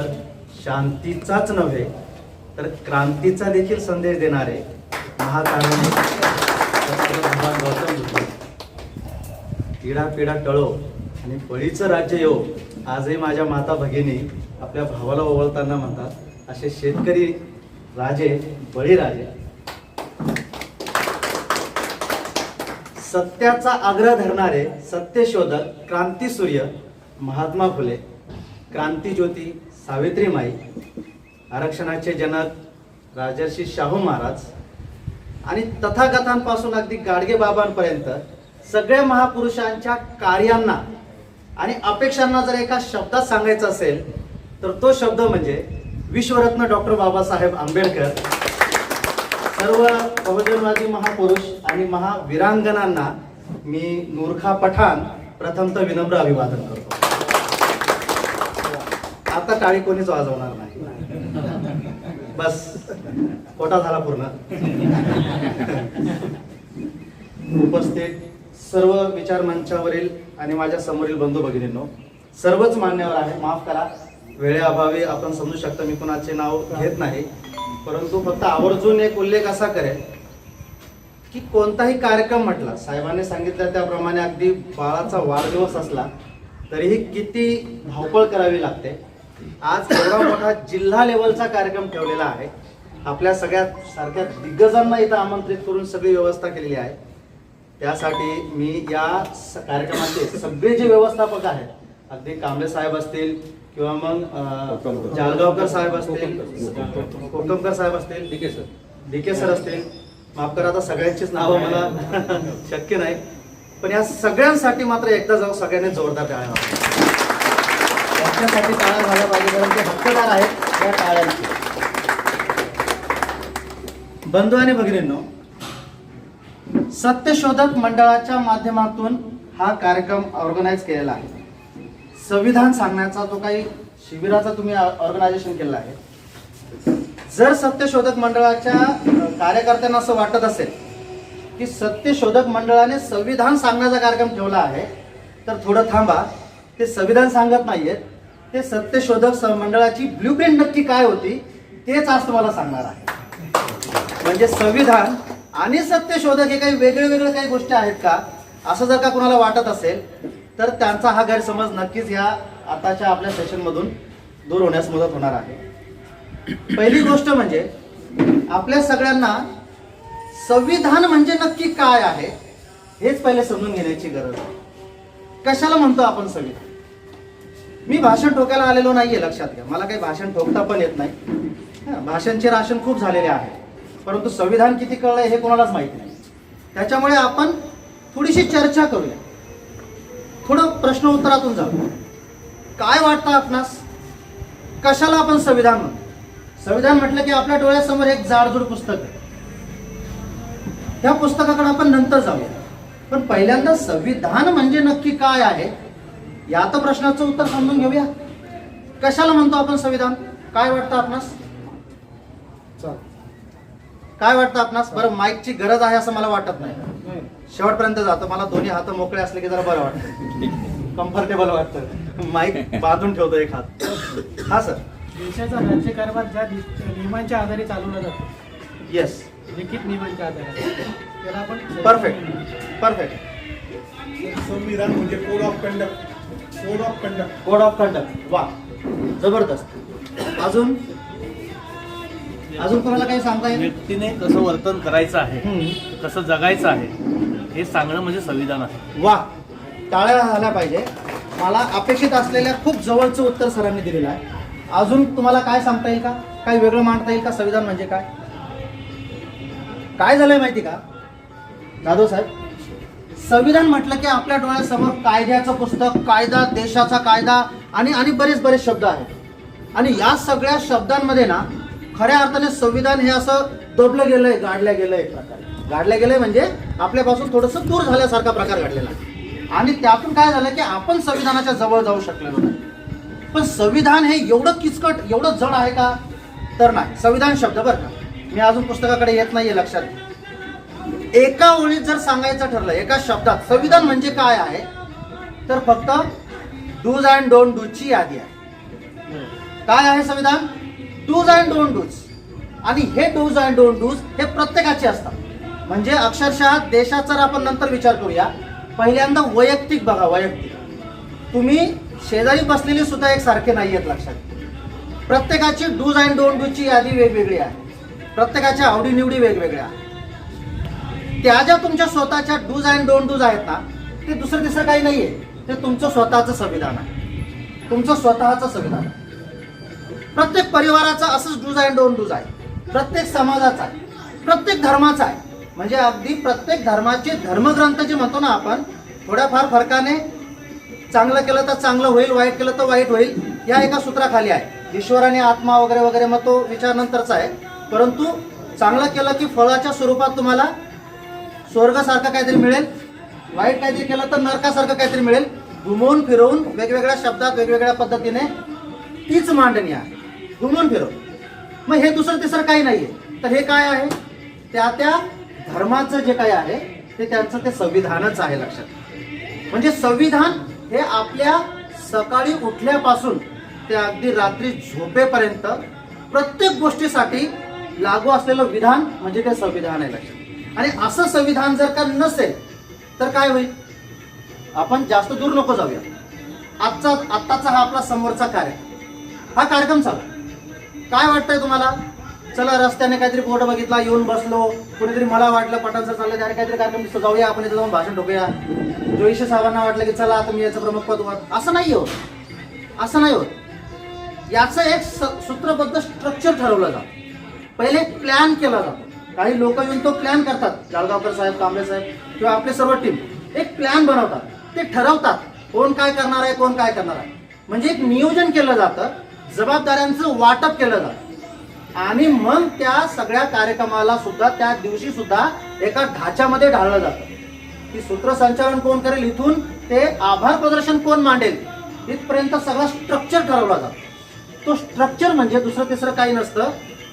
Speaker 6: शांतीचाच नव्हे तर क्रांतीचा देखील संदेश देणारे महाकारुण्य भगवान गौतम बुद्ध पिढा पिढा टळो आणि बळीचं राज्य येऊ. आजही माझ्या माता भगिनी आपल्या भावाला ओवाळताना म्हणतात असे शेतकरी राजे, बळीराजे, सत्याचा आग्रह धरणारे सत्यशोधक क्रांतीसूर्य महात्मा फुले, क्रांतीज्योती सावित्रीमाई, आरक्षणाचे जनक राजर्षी शाहू महाराज आणि तथागतांपासून अगदी गाडगे बाबांपर्यंत सगळ्या महापुरुषांच्या कार्यांना आणि अपेक्षांना जर एका शब्दात सांगायचं असेल तर तो शब्द म्हणजे विश्वरत्न डॉक्टर बाबासाहेब आंबेडकर. सर्व बहुजनवादी महापुरुष आणि महावीरांगणांना मी नूरखा पठाण प्रथमतः विनम्र अभिवादन करतो. आता टाळी कोणीच वाजवणार नाही. बस कोटा झाला पूर्ण. उपस्थित सर्व विचार मंचावरील आणि माझ्या समोरील बंधू भगिनींनो, सर्वच मान्यवर आहे. माफ करा वेळेअभावी आपण समजू शकता, मी कोणाचे नाव घेत नाही, परंतु फक्त आवर्जून एक उल्लेख असा करेल की कोणताही कार्यक्रम म्हटला, साहेबांनी सांगितलं त्याप्रमाणे अगदी बाळाचा वाढदिवस असला तरीही किती धावपळ करावी लागते. आज एवढा मोठा जिल्हा लेवलचा कार्यक्रम ठेवलेला आहे. आपल्या सगळ्या सारख्या दिग्गजांना इथं आमंत्रित करून सगळी व्यवस्था केलेली आहे. त्यासाठी मी या कार्यक्रमाचे सगळे जे व्यवस्थापक आहेत, अगदी कांबळे साहेब असतील किंवा मग जालगावकर साहेब असतील, कोकमकर साहेब असतील, डीके सर असतील, माफ करा आता सगळ्यांचीच नावं मला शक्य नाही, पण या सगळ्यांसाठी मात्र एकदा जाऊ सगळ्यांनी जोरदार टाळ्या वाजवा. त्यांच्यासाठी टाळ्या झाल्या पाहिजे, कारण ते हक्कदार आहेत या टाळ्यांचे. बंधू आणि भगिनींनो, सत्यशोधक मंडळाच्या माध्यमातून हा कार्यक्रम ऑर्गनाईज केलेला आहे. संविधान सांगण्याचा तो काही शिबिराचा तुम्ही ऑर्गनायझेशन केलेला आहे. जर सत्यशोधक मंडळाच्या कार्यकर्त्यांना असं वाटत असेल की सत्यशोधक मंडळाने संविधान सांगण्याचा कार्यक्रम ठेवला आहे, तर थोडं थांबा. ते संविधान सांगत नाहीयेत, ते सत्यशोधक मंडळाची ब्ल्यूप्रिंट नक्की काय होती तेच आज तुम्हाला सांगणार आहे. म्हणजे संविधान आणि सत्यशोधक हे काही वेगळे वेगळे काही गोष्टी आहेत का, असं जर का कुणाला वाटत असेल तर त्यांचा हा गैरसमज नक्कीच या आताच्या आपल्या सेशनमधून दूर होण्यास मदत होणार आहे. पहिली गोष्ट म्हणजे आपल्या सगळ्यांना संविधान म्हणजे नक्की काय आहे हेच पहिले समजून घेण्याची गरज आहे. कशाला म्हणतो आपण संविधान? मी भाषण ठोकायला आलेलो नाहीये, लक्षात घ्या. मला काही भाषण ठोकता पण येत नाही. भाषणचे राशन खूप झालेले आहे, परंतु संविधान किती कळलंय हे कोणालाच माहिती नाही. त्याच्यामुळे आपण थोडीशी चर्चा करूया, थोडं प्रश्न उत्तरातून जाऊ. काय वाटतं आपणास, कशाला आपण संविधान म्हणतो? संविधान म्हटलं की आपल्या डोळ्यासमोर एक जाडजूड पुस्तक आहे. त्या पुस्तकाकडे आपण नंतर जाऊया, पण पहिल्यांदा संविधान म्हणजे नक्की काय आहे या तर प्रश्नाचं उत्तर समजून घेऊया. कशाला म्हणतो आपण संविधान? काय वाटतं आपणास? काय वाटतं आपणास? बरं, माईकची गरज आहे असं मला वाटत नाही. शेवटपर्यंत जातो. मला दोन्ही हात मोकळे असले की जरा बरं वाटतं, कम्फर्टेबल वाटतं. माईक बांधून ठेवतो एक हात. हा सर.
Speaker 5: देशाचा राज्यकारभार ज्या नियमांच्या आधारे चालवला जातो,
Speaker 6: येस,
Speaker 5: लिखित नियमांच्या आधारे, त्याला आपण
Speaker 6: परफेक्ट परफेक्ट.
Speaker 7: संविधान म्हणजे code of conduct. Code of conduct.
Speaker 6: Code of conduct. वा, जबरदस्त. अजून अजून कोणाला काही सांगता येईल?
Speaker 8: व्यक्तीने कसं वर्तन करायचं आहे, कसं जगायचं आहे हे सांगणं म्हणजे संविधान आहे.
Speaker 6: वा, टाळ्या झाल्या पाहिजे. मला अपेक्षित असलेल्या खूप जवळचं उत्तर सरांनी दिलेलं आहे. अजून तुम्हाला काय सांगता येईल का? काही वेगळं मांडता येईल का? संविधान म्हणजे काय? काय झालंय माहिती का जाधव साहेब? संविधान म्हटलं की आपल्या डोळ्यासमोर कायद्याचं पुस्तक, कायदा, देशाचा कायदा आणि बरेच शब्द आहेत. आणि या सगळ्या शब्दांमध्ये ना खऱ्या अर्थाने संविधान हे असं दबलं गेलंय, गाडल्या गेलंय. एक प्रकारे गाडल्या गेलंय म्हणजे आपल्यापासून थोडंसं दूर झाल्यासारखा प्रकार घडलेला आहे. आणि त्यातून काय झालं की आपण संविधानाच्या जवळ जाऊ शकलेलो नाही. पण संविधान हे एवढं किचकट, एवढं जड आहे का? तर नाही. संविधान शब्द बरं का, मी अजून पुस्तकाकडे येत नाहीये, लक्षात घ्या. एका ओळीत जर सांगायचं ठरलं, एका शब्दात संविधान म्हणजे काय आहे, तर फक्त डूज अँड डोंट डूची यादी आहे. काय आहे संविधान? Dos and don't dos. आणि हे डूज अँड डोंट डूज हे प्रत्येकाचे असतात. म्हणजे अक्षरशः देशाचा आपण नंतर विचार करूया. पहिल्यांदा वैयक्तिक बघा. वैयक्तिक तुम्ही शेजारी बसलेली सुद्धा एक सारखे नाही आहेत, लक्षात. प्रत्येकाची डूज अँड डोंट डूची यादी वेगवेगळी आहे. प्रत्येकाच्या आवडीनिवडी वेगवेगळ्या. त्या ज्या तुमच्या स्वतःच्या डूज अँड डोंट डूज आहेत ना, ते दुसरं तिसरं काही नाहीये. ते तुमचं स्वतःचं संविधान आहे, तुमचं स्वतःचं संविधान आहे. प्रत्येक परिवाराचा असंच डूज अँड डोंट डूज आहे. प्रत्येक समाजाचा आहे, प्रत्येक धर्माचा आहे. म्हणजे अगदी प्रत्येक धर्माचे धर्मग्रंथ जे म्हणतो ना आपण, थोड्याफार फरकाने चांगलं केलं तर चांगलं होईल, वाईट केलं तर वाईट होईल, या एका सूत्राखाली आहे. ईश्वर आणि आत्मा वगैरे वगैरे, मग तो विचार नंतरचा आहे. परंतु चांगलं केलं की फळाच्या स्वरूपात तुम्हाला स्वर्गासारखं काहीतरी मिळेल, वाईट काहीतरी केलं तर नरकासारखं काहीतरी मिळेल. घुमवून फिरवून वेगवेगळ्या शब्दात वेगवेगळ्या पद्धतीने तीच मांडणी आहे, घुमवून फिरवून. मग हे दुसरं तिसरं काही नाहीये. तर हे काय आहे? त्या धर्माचं जे काही आहे ते त्यांचं ते संविधानच आहे, लक्षात. म्हणजे संविधान हे आपल्या सकाळी उठल्यापासून ते अगदी रात्री झोपेपर्यंत प्रत्येक गोष्टीसाठी लागू असलेलं विधान म्हणजे ते संविधान आहे लक्षात. आणि असं संविधान जर का नसेल तर काय होईल? आपण जास्त दूर नको जाऊया. आत्ताचा हा आपला समोरचा हा कार्यक्रम चालू. काय वाटतंय तुम्हाला? चला रस्त्याने काहीतरी बोर्ड बघितला, येऊन बसलो, कुणीतरी मला वाटलं पटांचं चाललं त्याने काहीतरी कार्यक्रम दिसतो, जाऊया आपण इथे जाऊन भाषण ठोकूया. जोईशी साहेबांना वाटलं की चला आता मी याचं प्रमुख पद वर. असं नाही होत, असं नाही होत. याचं एक सूत्रबद्ध स्ट्रक्चर ठरवलं जातं. पहिले एक प्लॅन केला जातो. काही लोक येऊन तो प्लॅन करतात, जाळगावकर साहेब, कांबळे साहेब किंवा आपले सर्व टीम एक प्लॅन बनवतात. ते ठरवतात कोण काय करणार आहे, कोण काय करणार आहे. म्हणजे एक नियोजन केलं जातं, जबाबदाऱ्यांचं वाटप केलं जातं. आणि मग त्या सगळ्या कार्यक्रमाला सुद्धा त्या दिवशी सुद्धा एका ढाच्यामध्ये ढाळलं जातं की सूत्रसंचालन कोण करेल, इथून ते आभार प्रदर्शन कोण मांडेल, इथपर्यंत सगळा स्ट्रक्चर ठरवला जातो. तो स्ट्रक्चर म्हणजे दुसरं तिसरं काही नसतं,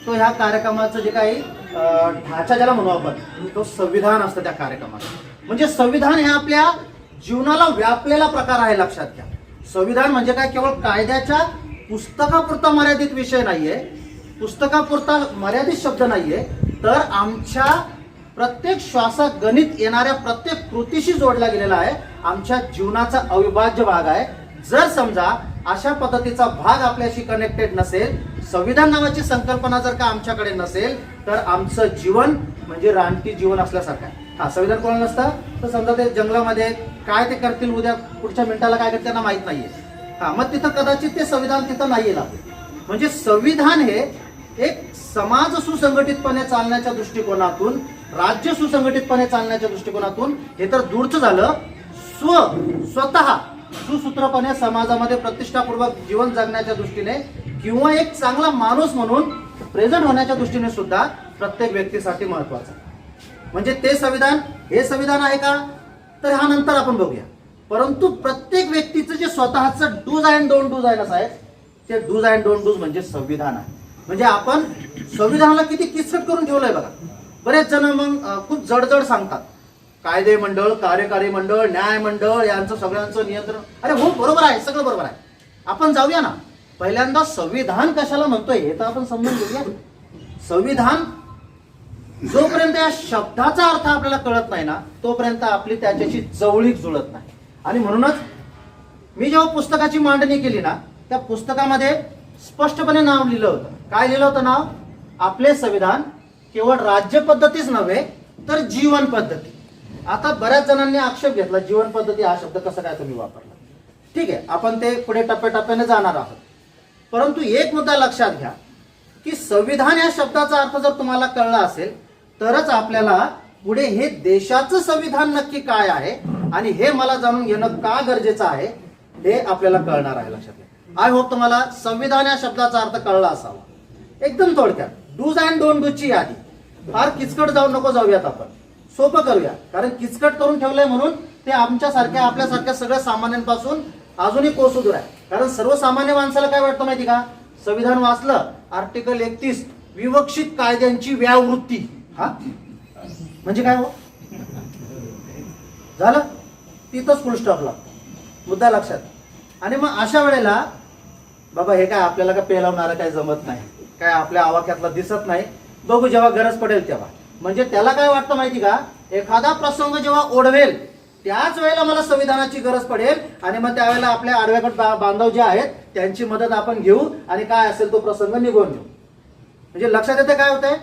Speaker 6: तो ह्या कार्यक्रमाचं जे काही ढाचा ज्याला म्हणू आपण, तो संविधान असतं त्या कार्यक्रमात. म्हणजे संविधान हे आपल्या जीवनाला व्यापलेला प्रकार आहे, लक्षात घ्या. संविधान म्हणजे काय केवळ कायद्याच्या पुस्तकापुरता मर्यादित विषय नाहीये, पुस्तकापुरता मर्यादित शब्द नाहीये, तर आमच्या प्रत्येक श्वासात गणित येणाऱ्या प्रत्येक कृतीशी जोडला गेलेला आहे. आमच्या जीवनाचा अविभाज्य भाग आहे. जर समजा अशा पद्धतीचा भाग आपल्याशी कनेक्टेड नसेल, संविधान नावाची संकल्पना जर का आमच्याकडे नसेल, तर आमचं जीवन म्हणजे रानटी जीवन असल्यासारखं आहे. हा, संविधान कोणाला नसतं तर समजा ते जंगलामध्ये काय ते करतील, उद्या पुढच्या मिनिटाला काय करतील त्यांना माहित नाहीये. हा, मग तिथं कदाचित ते संविधान तिथं नाही लागू. म्हणजे संविधान हे एक समाज सुसंघटितपणे चालण्याच्या दृष्टिकोनातून, राज्य सुसंघटितपणे चालण्याच्या दृष्टिकोनातून हे तर दूरचं झालं, स्वतः सुसूत्रपणे समाजामध्ये प्रतिष्ठापूर्वक जीवन जगण्याच्या दृष्टीने किंवा एक चांगला माणूस म्हणून प्रेझेंट होण्याच्या दृष्टीने सुद्धा प्रत्येक व्यक्तीसाठी महत्वाचं. म्हणजे ते संविधान हे संविधान आहे का, तर हा नंतर आपण बघूया. परंतु प्रत्येक व्यक्तीचं जे स्वतःचं डूज अँड डोंट डूज आहे ना साहेब, ते डूज अँड डोंट डूज म्हणजे संविधान आहे. म्हणजे आपण संविधानाला किती किचकट करून ठेवलंय बघा. बरेच जण मग खूप जडजड सांगतात, कायदे मंडळ, कार्यकारी मंडळ, न्याय मंडळ यांचं सगळ्यांचं नियंत्रण. अरे हो, बरोबर आहे, सगळं बरोबर आहे. आपण जाऊया ना, पहिल्यांदा संविधान कशाला म्हणतोय हे तर आपण समजून घेऊया. संविधान जोपर्यंत या शब्दाचा अर्थ आपल्याला कळत नाही ना, तोपर्यंत आपली त्याच्याशी जवळीक जुळत नाही. आणि म्हणूनच मी जेव्हा पुस्तकाची मांडणी केली ना, त्या पुस्तकामध्ये स्पष्टपणे नाव लिहिलं होतं. काय लिहिलं होतं नाव? आपले संविधान केवळ राज्य पद्धतीच नव्हे तर जीवन पद्धती. आता बऱ्याच जणांनी आक्षेप घेतला, जीवन पद्धती हा शब्द कसा काय तुम्ही वापरला. ठीक आहे, आपण ते पुढे टप्प्याटप्प्याने जाणार आहोत. परंतु एक मुद्दा लक्षात घ्या की संविधान या शब्दाचा अर्थ जर तुम्हाला कळला असेल तरच आपल्याला पुढे हे देशाचं संविधान नक्की काय आहे आणि हे मला जाणून घेणं का गरजेचं आहे हे आपल्याला कळणार आहे. लक्षात घ्या. आय होप तुम्हाला संविधान या शब्दाचा अर्थ कळला असावा. एकदम थोडक्यात डूज अँड डोंट डूची यादी. फार किचकट जाऊन नको जाऊयात, आपण सोपं करूया. कारण किचकट करून ठेवलंय म्हणून ते आमच्यासारख्या आपल्यासारख्या सगळ्या सामान्यांपासून अजूनही कोस दूर आहे. कारण सर्वसामान्य माणसाला काय वाटतं माहिती का, संविधान वाचलं, आर्टिकल 31 विवक्षित कायद्यांची व्यावृत्ती. हा म्हणजे काय हो, झालं तिथंच फुल स्टॉप लागतो. मुद्दा लक्षात. आणि मग अशा वेळेला बाबा हे काय आपल्याला काय पेलवणारं काय जमत नाही, काय आपल्या आवाक्यातला दिसत नाही, बघू जेव्हा गरज पडेल तेव्हा. म्हणजे त्याला काय वाटतं माहिती का, एखादा प्रसंग जेव्हा ओढवेल त्याच वेळेला मला संविधानाची गरज पडेल आणि मग त्यावेळेला आपल्या आडव्याकट बांधव जे आहेत त्यांची मदत आपण घेऊ आणि काय असेल तो प्रसंग निघून घेऊ. म्हणजे लक्षात येते काय होतंय,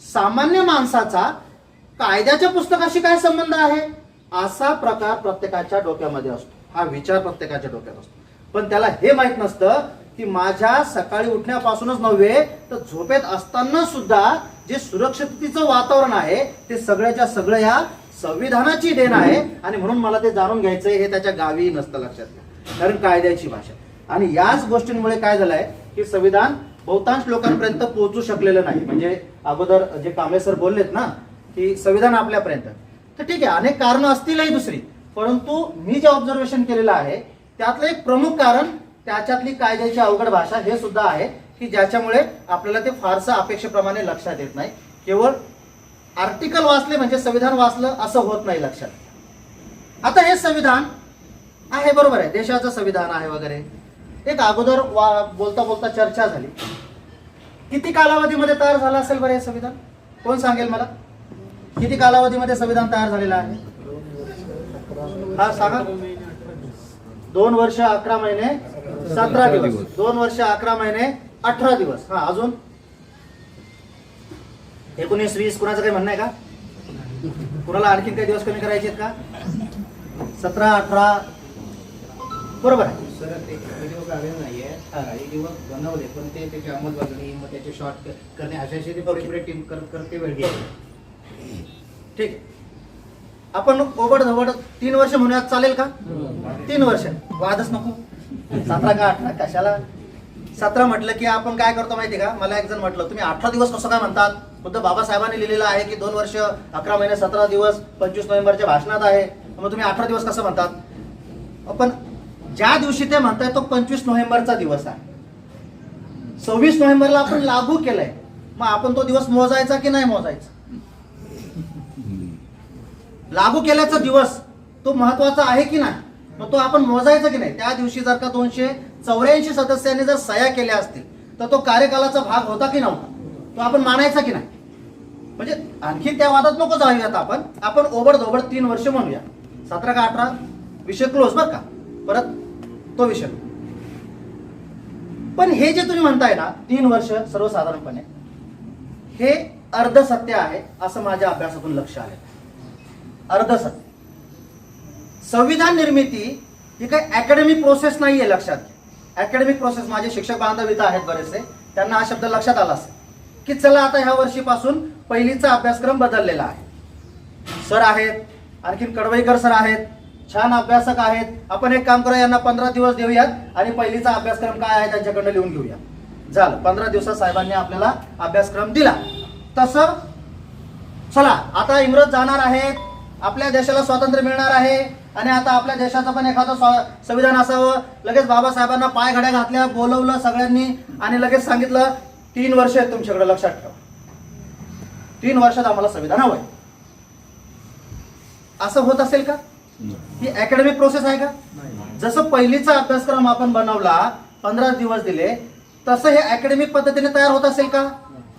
Speaker 6: सामान्य माणसाचा कायद्याच्या पुस्तकाशी काय संबंध आहे असा प्रकार प्रत्येकाच्या डोक्यामध्ये असतो. हा विचार प्रत्येकाच्या डोक्यात असतो. पण त्याला हे माहित नसतं की माझ्या सकाळी उठण्यापासूनच नव्हे तर झोपेत असताना सुद्धा जे सुरक्षिततेचं वातावरण आहे ते सगळ्याच्या सगळं या संविधानाची देण आहे. आणि म्हणून मला ते जाणून घ्यायचंय हे त्याच्या गावी नसतं. लक्षात घ्या. कारण कायद्याची भाषा. आणि याच गोष्टींमुळे काय झालंय की संविधान बहुतांश लोकांपर्यंत पोहोचू शकलेलं नाही. म्हणजे अगोदर जे कांबळे सर बोललेत ना की संविधान आपल्यापर्यंत, तर ठीक आहे अनेक कारणं असतीलही दुसरी, परंतु मी जे ऑब्झर्वेशन केलेलं आहे त्यातलं एक प्रमुख कारण त्याच्यातली कायद्याची अवघड भाषा हे सुद्धा आहे की ज्याच्यामुळे आपल्याला ते फारसं अपेक्षेप्रमाणे लक्षात येत नाही. केवळ आर्टिकल वाचले म्हणजे संविधान वाचलं असं होत नाही. लक्षात. आता हे संविधान आहे बरोबर आहे, देशाचं संविधान आहे वगैरे. एक अगोदर बोलता बोलता चर्चा झाली. किती कालावधीमध्ये तयार झालं असेल बरं हे संविधान? कोण सांगेल मला? किती कालावधीमध्ये संविधान तयार झालेलं आहे? हा सांगा. 2 वर्ष 11 महिने 17 दिवस. 2 वर्ष 11 महिने 18 दिवस. हा अजून 19 20 कुणाचं काही म्हणणं आहे का? कुणाला आणखीन काही दिवस कमी करायचे आहेत का? 17 18 बरोबर आहे.
Speaker 4: सर ते दिवस आलेलं नाहीये. काही दिवस बनवले पण ते त्याची अंमलबजावणी मग त्याचे शॉर्ट करणे अशाशी ते पुरेपुरे टीम करते वेळ घेते.
Speaker 6: ठीक आहे. आपण ओबड धोबड 3 वर्ष म्हणूयात, चालेल का? 3 वर्ष वादच नको. 17 का 18 कशाला? 17 म्हटलं की आपण काय करतो माहिती का? मला एक जण म्हटलं तुम्ही 18 दिवस कसं काय म्हणतात? खुद्द बाबासाहेबांनी लिहिलेलं आहे की 2 वर्ष 11 महिने 17 दिवस 25 नोव्हेंबरच्या भाषणात आहे. मग तुम्ही 18 दिवस कसं म्हणतात? पण ज्या दिवशी ते म्हणताय तो 25 नोव्हेंबरचा दिवस आहे. 26 नोव्हेंबरला आपण लागू केलंय. मग आपण तो दिवस मोजायचा की नाही मोजायचा? लागू केल्याचा दिवस तो महत्वाचा आहे की नाही? मग तो आपण मोजायचा की नाही? त्या दिवशी जर का 284 सदस्यांनी जर सह्या केल्या असतील तर तो कार्यकालाचा भाग होता की नव्हता? तो आपण मानायचा की नाही? म्हणजे आणखी त्या वादात नको जाऊयात. आपण ओबड धोबड 3 वर्ष म्हणूया. 17 का 18 विषय क्लोज बरं का? परत तो विषय. पण हे जे तुम्ही म्हणताय ना 3 वर्ष सर्वसाधारणपणे हे अर्धसत्य आहे असं माझ्या अभ्यासातून लक्ष आलं. अर्धसत्य. संविधान निर्मिती ही काही अकॅडमिक प्रोसेस नाहीये, लक्षात घ्या. अकॅडमिक प्रोसेस, माझे शिक्षक बांधव इथं आहेत बरेचसे, त्यांना हा शब्द लक्षात आला असेल की चला आता ह्या वर्षीपासून पहिलीचा अभ्यासक्रम बदललेला आहे. सर आहेत, आणखीन कडवईकर सर आहेत, छान अभ्यासक आहेत. आपण एक काम करूया, यांना 15 दिवस देऊयात आणि पहिलीचा अभ्यासक्रम काय आहे त्यांच्याकडनं लिहून घेऊया. झालं, 15 दिवसात साहेबांनी आपल्याला अभ्यासक्रम दिला. तसं चला आता इंग्रज जाणार आहेत, आपल्या देशाला स्वातंत्र्य मिळणार आहे आणि आता आपल्या देशाचं पण एखादं संविधान असावं. लगेच बाबासाहेबांना पाय घड्या घातल्या, बोलवलं सगळ्यांनी आणि लगेच सांगितलं 3 वर्ष आहेत तुमच्याकडे, लक्षात ठेवा. 3 वर्षात आम्हाला संविधान हवंय. असं होत असेल का? ही अकॅडमिक प्रोसेस आहे का? जसं पहिलीचा अभ्यासक्रम आपण बनवला, 15 दिवस दिले, तसं हे अकॅडमिक पद्धतीने तयार होत असेल का?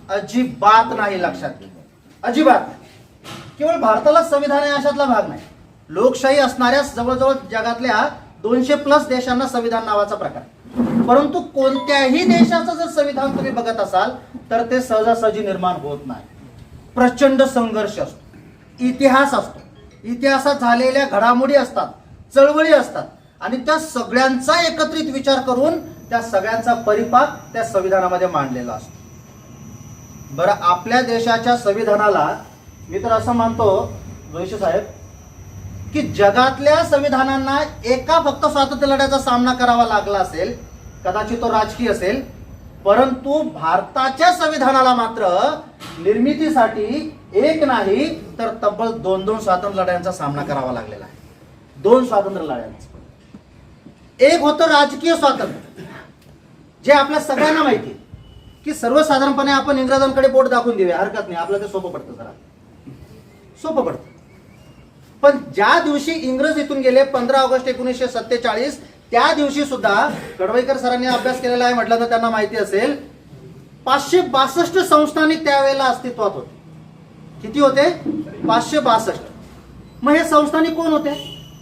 Speaker 6: अजिबात नाही, लक्षात घ्या. अजिबात. केवळ भारतालाच संविधान आहे अशातला भाग नाही. लोकशाही असणाऱ्या जवळजवळ जगातल्या 200+ देशांना संविधान नावाचा प्रकार. परंतु कोणत्याही देशाचं जर संविधान तुम्ही बघत असाल तर ते सहजासहजी निर्माण होत नाही. प्रचंड संघर्ष असतो, इतिहास असतो, इतिहासात झालेल्या घडामोडी असतात, चळवळी असतात आणि त्या सगळ्यांचा एकत्रित विचार करून त्या सगळ्यांचा परिपाक त्या संविधानामध्ये मांडलेला असतो. बरं, आपल्या देशाच्या संविधानाला मी तर असं मानतो जोशी साहेब की जगातल्या संविधानांना एका फक्त स्वातंत्र्य लढ्याचा सामना करावा लागला असेल, कदाचित तो राजकीय असेल, परंतु भारताच्या संविधानाला मात्र निर्मितीसाठी एक नाही तर तब्बल 2 स्वातंत्र्य लढ्यांचा सामना करावा लागलेला आहे. 2 स्वातंत्र्य लढ्यांचा. एक होतं राजकीय स्वातंत्र्य, जे आपल्या सगळ्यांना माहिती की सर्वसाधारणपणे आपण इंग्रजांकडे बोट दाखवून देऊया, हरकत नाही, आपलं ते सोपं पडतं, जरा सोपं पडतं. पण ज्या दिवशी इंग्रज इथून गेले 15 ऑगस्ट 1947, त्या दिवशी सुद्धा कडवईकर सरांनी अभ्यास केलेला आहे म्हटलं तर त्यांना माहिती असेल 562 संस्थानिक त्यावेळेला अस्तित्वात होते. किती होते? 562. मग हे संस्थानिक कोण होते?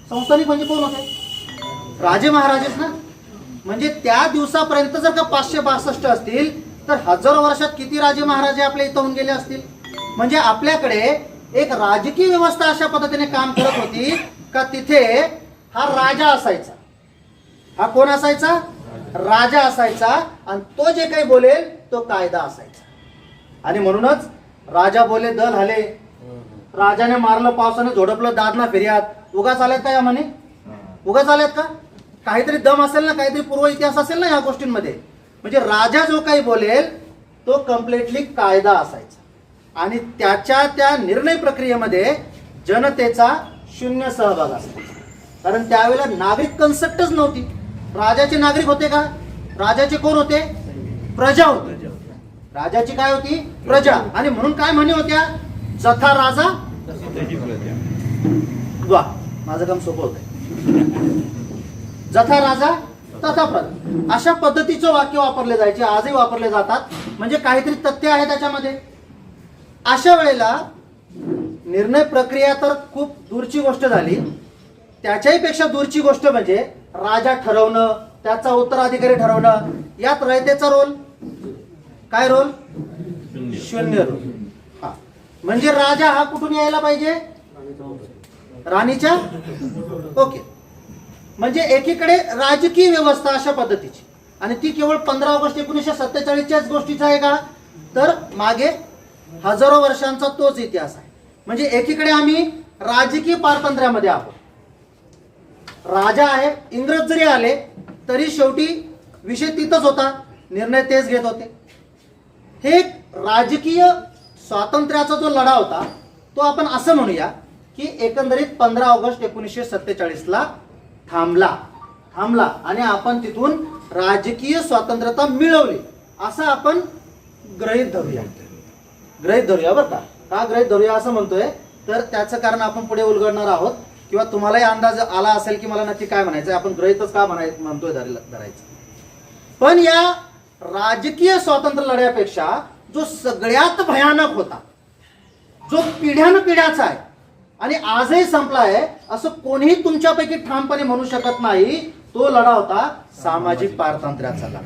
Speaker 6: संस्थानिक म्हणजे कोण होते? राजे महाराजेच ना. म्हणजे त्या दिवसापर्यंत जर का 562 असतील तर हजारो वर्षात किती राजे महाराजे आपल्या इथं होऊन गेले असतील. म्हणजे आपल्याकडे एक राजकीय व्यवस्था अशा पद्धतीने काम करत होती का तिथे हा राजा असायचा. हा कोण असायचा? राजा असायचा आणि तो जे काही बोलेल तो कायदा असायचा. आणि म्हणूनच राजा बोले दल हले, राजाने मारलं पावसाने झोडपलं दाद ना फिर्याद. उगाच आल्यात का या म्हणे? उगाच आल्यात का? काहीतरी दम असेल ना, काहीतरी पूर्व इतिहास असेल ना या गोष्टींमध्ये. म्हणजे राजा जो काही बोलेल तो कम्प्लिटली कायदा असायचा आणि त्याच्या त्या निर्णय प्रक्रियेमध्ये जनतेचा 0 सहभाग असायचा. कारण त्यावेळेला नागरिक कन्सेप्टच नव्हती. राजाचे नागरिक होते का? राजाचे कोण होते? प्रजा होते. राजाची काय होती? प्रजा. आणि म्हणून काय म्हणी होत्या? जथा राजा वा, माझं काम सोपं होतं. जथा राजा तथा अशा पद्धतीचं वाक्य वापरले जायचे, आजही वापरले जातात. म्हणजे काहीतरी तथ्य आहे त्याच्यामध्ये. अशा वेळेला निर्णय प्रक्रिया तर खूप दूरची गोष्ट झाली. त्याच्याही पेक्षा दूरची गोष्ट म्हणजे राजा ठरवणं, त्याचा उत्तराधिकारी ठरवणं. यात रयतेचा रोल काय रोल? शून्य रोल. हा, म्हणजे राजा हा कुठून यायला पाहिजे? राणीच्या. ओके, म्हणजे एकीकडे राजकीय व्यवस्था अशा पद्धतीची, आणि ती केवळ 15 ऑगस्ट 1947च्याच गोष्टीचा आहे का? तर मागे हजारो वर्षांचा तोच इतिहास आहे. म्हणजे एकीकडे आम्ही राजकीय पारतंत्र्यामध्ये आहोत. राजा आहे, इंग्रज जरी आले तरी शेवटी विषय तिथंच होता, निर्णय तेच घेत होते. हे राजकीय स्वातंत्र्याचा जो लढा होता तो आपण असं म्हणूया की एकंदरीत 15 ऑगस्ट 1947ला थांबला आणि आपण तिथून राजकीय स्वातंत्र्यता मिळवली असं आपण गृहीत धरूया. बरं का? का गृहीत धरूया असं म्हणतोय तर त्याचं कारण आपण पुढे उलगडणार आहोत, किंवा तुम्हालाही अंदाज आला असेल की मला नक्की काय म्हणायचं. आपण गृहीतच का म्हणतोय धरायचं. पण या राजकीय स्वातंत्र्य लढ्यापेक्षा जो सगळ्यात भयानक होता, जो पिढ्यानपिढ्याचा आहे आणि आजही संपला आहे असं कोणीही तुमच्यापैकी ठामपणे म्हणू शकत नाही, तो लढा होता सामाजिक पारतंत्र्याचा लढा.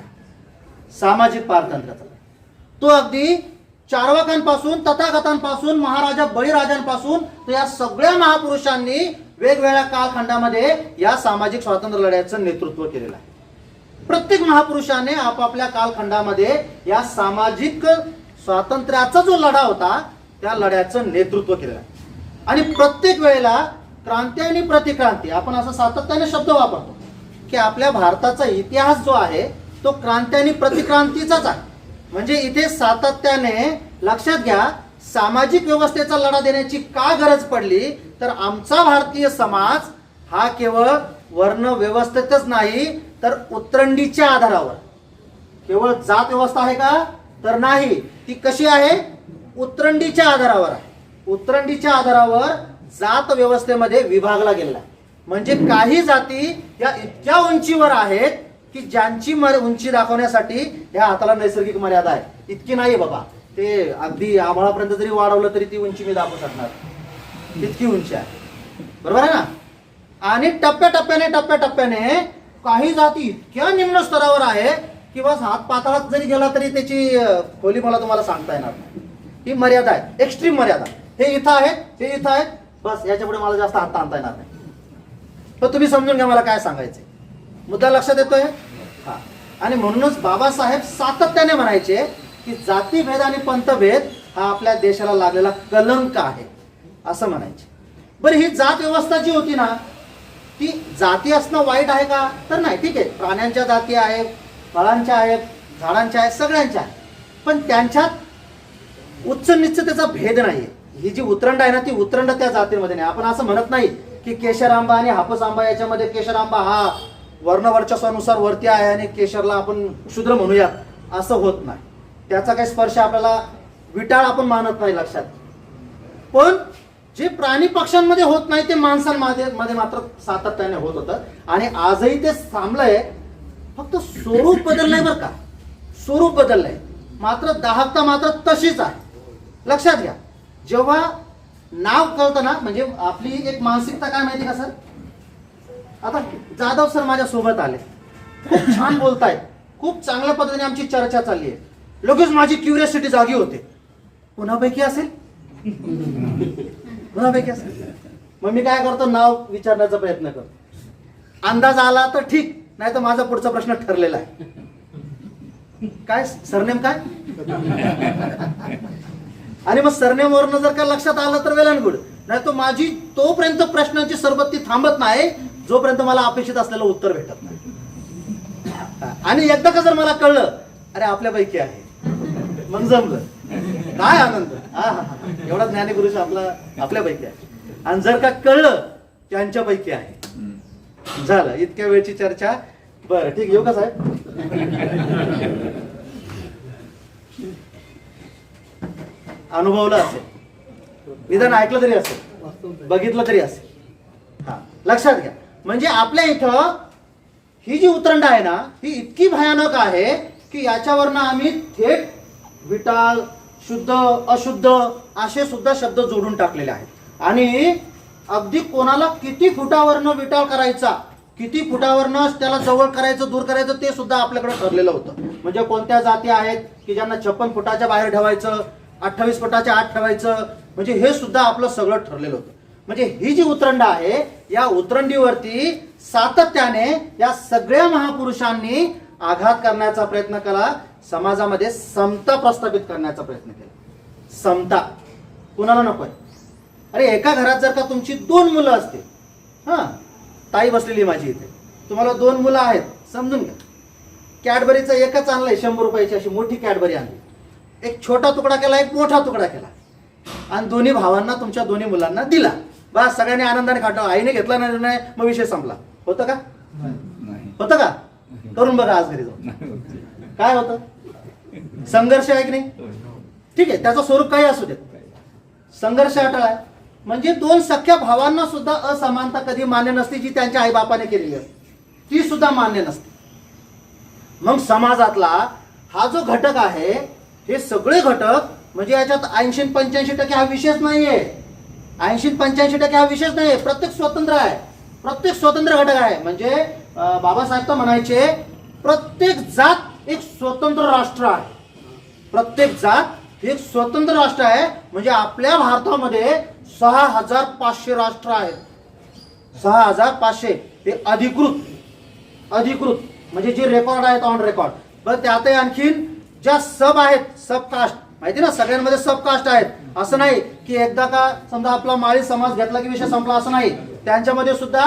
Speaker 6: सामाजिक पारतंत्र्याचा लढा तो अगदी चार्वाकांपासून, तथागतांपासून, महाराजा बळीराजांपासून तर या सगळ्या महापुरुषांनी वेगवेगळ्या कालखंडामध्ये या सामाजिक स्वातंत्र्य लढ्याचं नेतृत्व केलेलं आहे. प्रत्येक महापुरुषाने आपापल्या कालखंडामध्ये या सामाजिक स्वातंत्र्याचा जो लढा होता त्या लढ्याचं नेतृत्व केलेलं आहे. आणि प्रत्येक वेळेला क्रांती आणि प्रतिक्रांती आपण असं सातत्याने शब्द वापरतो की आपल्या भारताचा इतिहास जो आहे तो क्रांती आणि प्रतिक्रांतीचाच आहे. म्हणजे इथे सातत्याने लक्षात घ्या, सामाजिक व्यवस्थेचा लढा देण्याची का गरज पडली तर आमचा भारतीय समाज हा केवळ वर्ण व्यवस्थेतच नाही तर उतरंडीच्या आधारावर. केवळ जात व्यवस्था आहे का? तर नाही. ती कशी आहे? उतरंडीच्या आधारावर आहे. उतरंडीच्या आधारावर जात व्यवस्थेमध्ये विभागला गेलेला आहे. म्हणजे काही जाती या इतक्या उंचीवर आहेत की ज्यांची उंची दाखवण्यासाठी या हाताला नैसर्गिक मर्यादा आहे. इतकी नाही बाबा, ते अगदी आभाळापर्यंत जरी वाढवलं तरी ती उंची मी दाखवू शकणार, इतकी उंची आहे. बरोबर आहे ना? आणि टप्प्याटप्प्याने काही जाती इतक्या निम्न स्तरावर आहे की बस हात पाताळात जरी गेला तरी त्याची खोली मला तुम्हाला सांगता येणार नाही. ही मर्यादा आहे, एक्स्ट्रीम मर्यादा. हे इथं आहेत, हे इथं आहेत, बस याच्या पुढे मला जास्त हात आणता येणार नाही. पण तुम्ही समजून घ्या मला काय सांगायचंय. मुद्दा लक्षात येतोय? हा. आणि म्हणूनच बाबासाहेब सातत्याने म्हणायचे की जातीभेद आणि पंथभेद हा आपल्या देशाला लागलेला कलंक आहे असं म्हणायचे. बरं, ही जात व्यवस्था जी होती ना, ती जाती असणं वाईट आहे का? तर नाही. ठीक आहे, प्राण्यांच्या जाती आहेत, फळांच्या आहेत, झाडांच्या आहेत, सगळ्यांच्या आहेत, पण त्यांच्यात उच्च निश्चितेचा भेद नाहीये. ही जी उतरंड आहे ना ती उतरंड त्या जातीमध्ये नाही. आपण असं म्हणत नाही की केशर आंबा आणि हापूस आंबा याच्यामध्ये केशर आंबा हा वर्णवर्चस्वानुसार वरती आहे आणि केशरला आपण शूद्र म्हणूयात, असं होत नाही. त्याचा काही स्पर्श आपल्याला विटाळ आपण मानत नाही, लक्षात. पण जे प्राणी पक्ष्यांमध्ये होत नाही ते माणसांमध्ये मात्र सातत्याने होत होतं आणि आजही ते थांबलंय. फक्त स्वरूप बदललंय बरं का, स्वरूप बदललंय, मात्र दाहकता मात्र तशीच आहे. लक्षात घ्या, जेव्हा नाव कळतं ना, म्हणजे आपली एक मानसिकता काय माहिती का सर? आता जाधव सर माझ्या सोबत आले, खूप छान बोलतायत, खूप चांगल्या पद्धतीने आमची चर्चा चालली आहे. लगेच माझी क्युरियोसिटी जागी होते, कुणापैकी असेल, कुणापैकी असेल. मग मी काय करतो, नाव विचारण्याचा प्रयत्न करतो. अंदाज आला तर ठीक, नाही तर माझा पुढचा प्रश्न ठरलेला आहे. काय सरनेम काय? आणि मग सरनेम वरनं जर का लक्षात आलं तर वेल अँड गुड, नाही तर माझी तोपर्यंत प्रश्नांची सरबत्ती थांबत नाही जोपर्यंत मला अपेक्षित असलेलं उत्तर भेटत नाही. आणि एकदा का जर मला कळलं अरे आपल्यापैकी आहे, मग जमलं, काय आनंद. एवढा ज्ञानीपुरुष आपल्यापैकी आहे. आणि जर का कळलं त्यांच्यापैकी आहे, झालं. इतक्या वेळची चर्चा. बरं ठीक, येऊ का साहेब? अनुभवलं असेल, निदान ऐकलं तरी असेल, बघितलं तरी असेल. हा, लक्षात घ्या. म्हणजे आपल्या इथं ही जी उतरंड आहे ना ही इतकी भयानक आहे की याच्यावरनं आम्ही थेट विटाळ, शुद्ध, अशुद्ध असे सुद्धा शब्द जोडून टाकलेले आहेत. आणि अगदी कोणाला किती फुटावरनं विटाळ करायचा, किती फुटावरनं त्याला जवळ करायचं, दूर करायचं ते सुद्धा आपल्याकडे ठरलेलं होतं. म्हणजे कोणत्या जाती आहेत की ज्यांना 56 फुटाच्या बाहेर ठेवायचं, 28 फुटाच्या आत ठेवायचं, म्हणजे हे सुद्धा आपलं सगळं ठरलेलं होतं. म्हणजे ही जी उतरंड आहे या उतरंडीवरती सातत्याने या सगळ्या महापुरुषांनी आघात करण्याचा प्रयत्न केला, समाजामध्ये समता प्रस्थापित करण्याचा प्रयत्न केला. समता कुणाला नकोय? अरे एका घरात जर का तुमची 2 मुलं असते, हा ताई बसलेली माझी इथे, तुम्हाला 2 मुलं आहेत समजून घ्या, कॅडबरीचं एकच आणलंय 100 रुपयाची अशी मोठी कॅडबरी आणली, एक छोटा तुकडा केला, एक मोठा तुकडा केला आणि दोन्ही भावांना तुमच्या दोन्ही मुलांना दिला. बस सगळ्यांनी आनंदाने खातो. आईने घेतला नाही मग विषय संपला. होतं का? होतं का? करून बघा आज घरी जाऊन. काय होतं? संघर्ष आहे की नाही? ठीक आहे, त्याचं स्वरूप काही असू देत, संघर्ष अटळ आहे. म्हणजे 2 सख्या भावांना सुद्धा असमानता कधी मान्य नसते जी त्यांच्या आई बापाने केलेली असते, ती सुद्धा मान्य नसते. मग समाजातला हा जो घटक आहे, हे सगळे घटक म्हणजे याच्यात 80-85% हा विषयच नाहीये. 80-85% हा विषयच नाही. प्रत्येक स्वतंत्र आहे, प्रत्येक स्वतंत्र घटक आहे. म्हणजे बाबासाहेब तर म्हणायचे प्रत्येक जात एक स्वतंत्र राष्ट्र आहे. प्रत्येक जात एक स्वतंत्र राष्ट्र आहे. म्हणजे आपल्या भारतामध्ये 6500 राष्ट्र आहेत. 6500 हे अधिकृत म्हणजे जे रेकॉर्ड आहेत ऑन रेकॉर्ड. बरं त्यातही आणखीन ज्या सब आहेत, सब कास्ट माहिती ना, सगळ्यांमध्ये सब कास्ट आहेत. असं नाही की एकदा का समजा आपला माळी समाज घेतला की विषय संपला, असं नाही. त्यांच्यामध्ये सुद्धा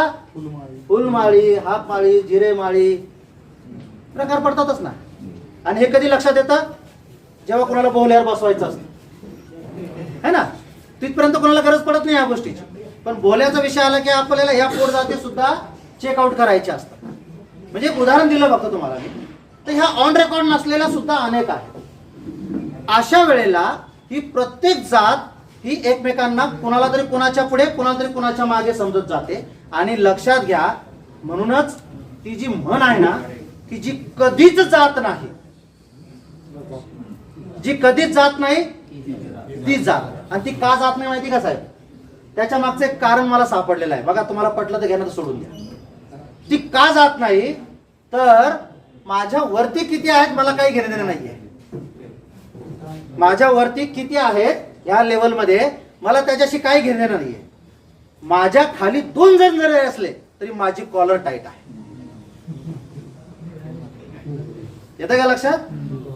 Speaker 6: फुलमाळी, हातमाळी, जिरेमाळी प्रकार पडतातच ना. आणि हे कधी लक्षात येतं? जेव्हा कोणाला बोहल्यावर बसवायचं असतं, है ना, तिथपर्यंत कोणाला गरज पडत नाही या गोष्टीची. पण बोल्याचा विषय आला की आपल्याला ह्या पोट जाती सुद्धा चेकआउट करायचे असतात. म्हणजे एक उदाहरण दिलं फक्त तुम्हाला मी, तर ह्या ऑन रेकॉर्ड नसलेल्या सुद्धा अनेक आहेत. अशा वेळेला ही प्रत्येक जात ही एकमेकांना कोणाला तरी कोणाच्या पुढे, कोणाला तरी कोणाच्या मागे समजत जाते. आणि लक्षात घ्या, म्हणूनच ती जी म्हण आहे ना की जी कधीच जात नाही, जी कधीच जात नाही ती जात. आणि ती का जात नाही माहिती का साहेब? त्याच्या मागचं एक कारण मला सापडलेलं आहे. बघा, तुम्हाला पटलं तर घेणं तर सोडून द्या. ती का जात नाही तर माझ्या वरती किती आहेत मला काही घेणं देणं नाहीये. माझ्या वरती किती आहेत या लेवलमध्ये मला त्याच्याशी काही घेणं देणं नाहीये. माझ्या खाली 2 जण जरी असले तरी माझी कॉलर टाईट आहे. येतं का लक्षात?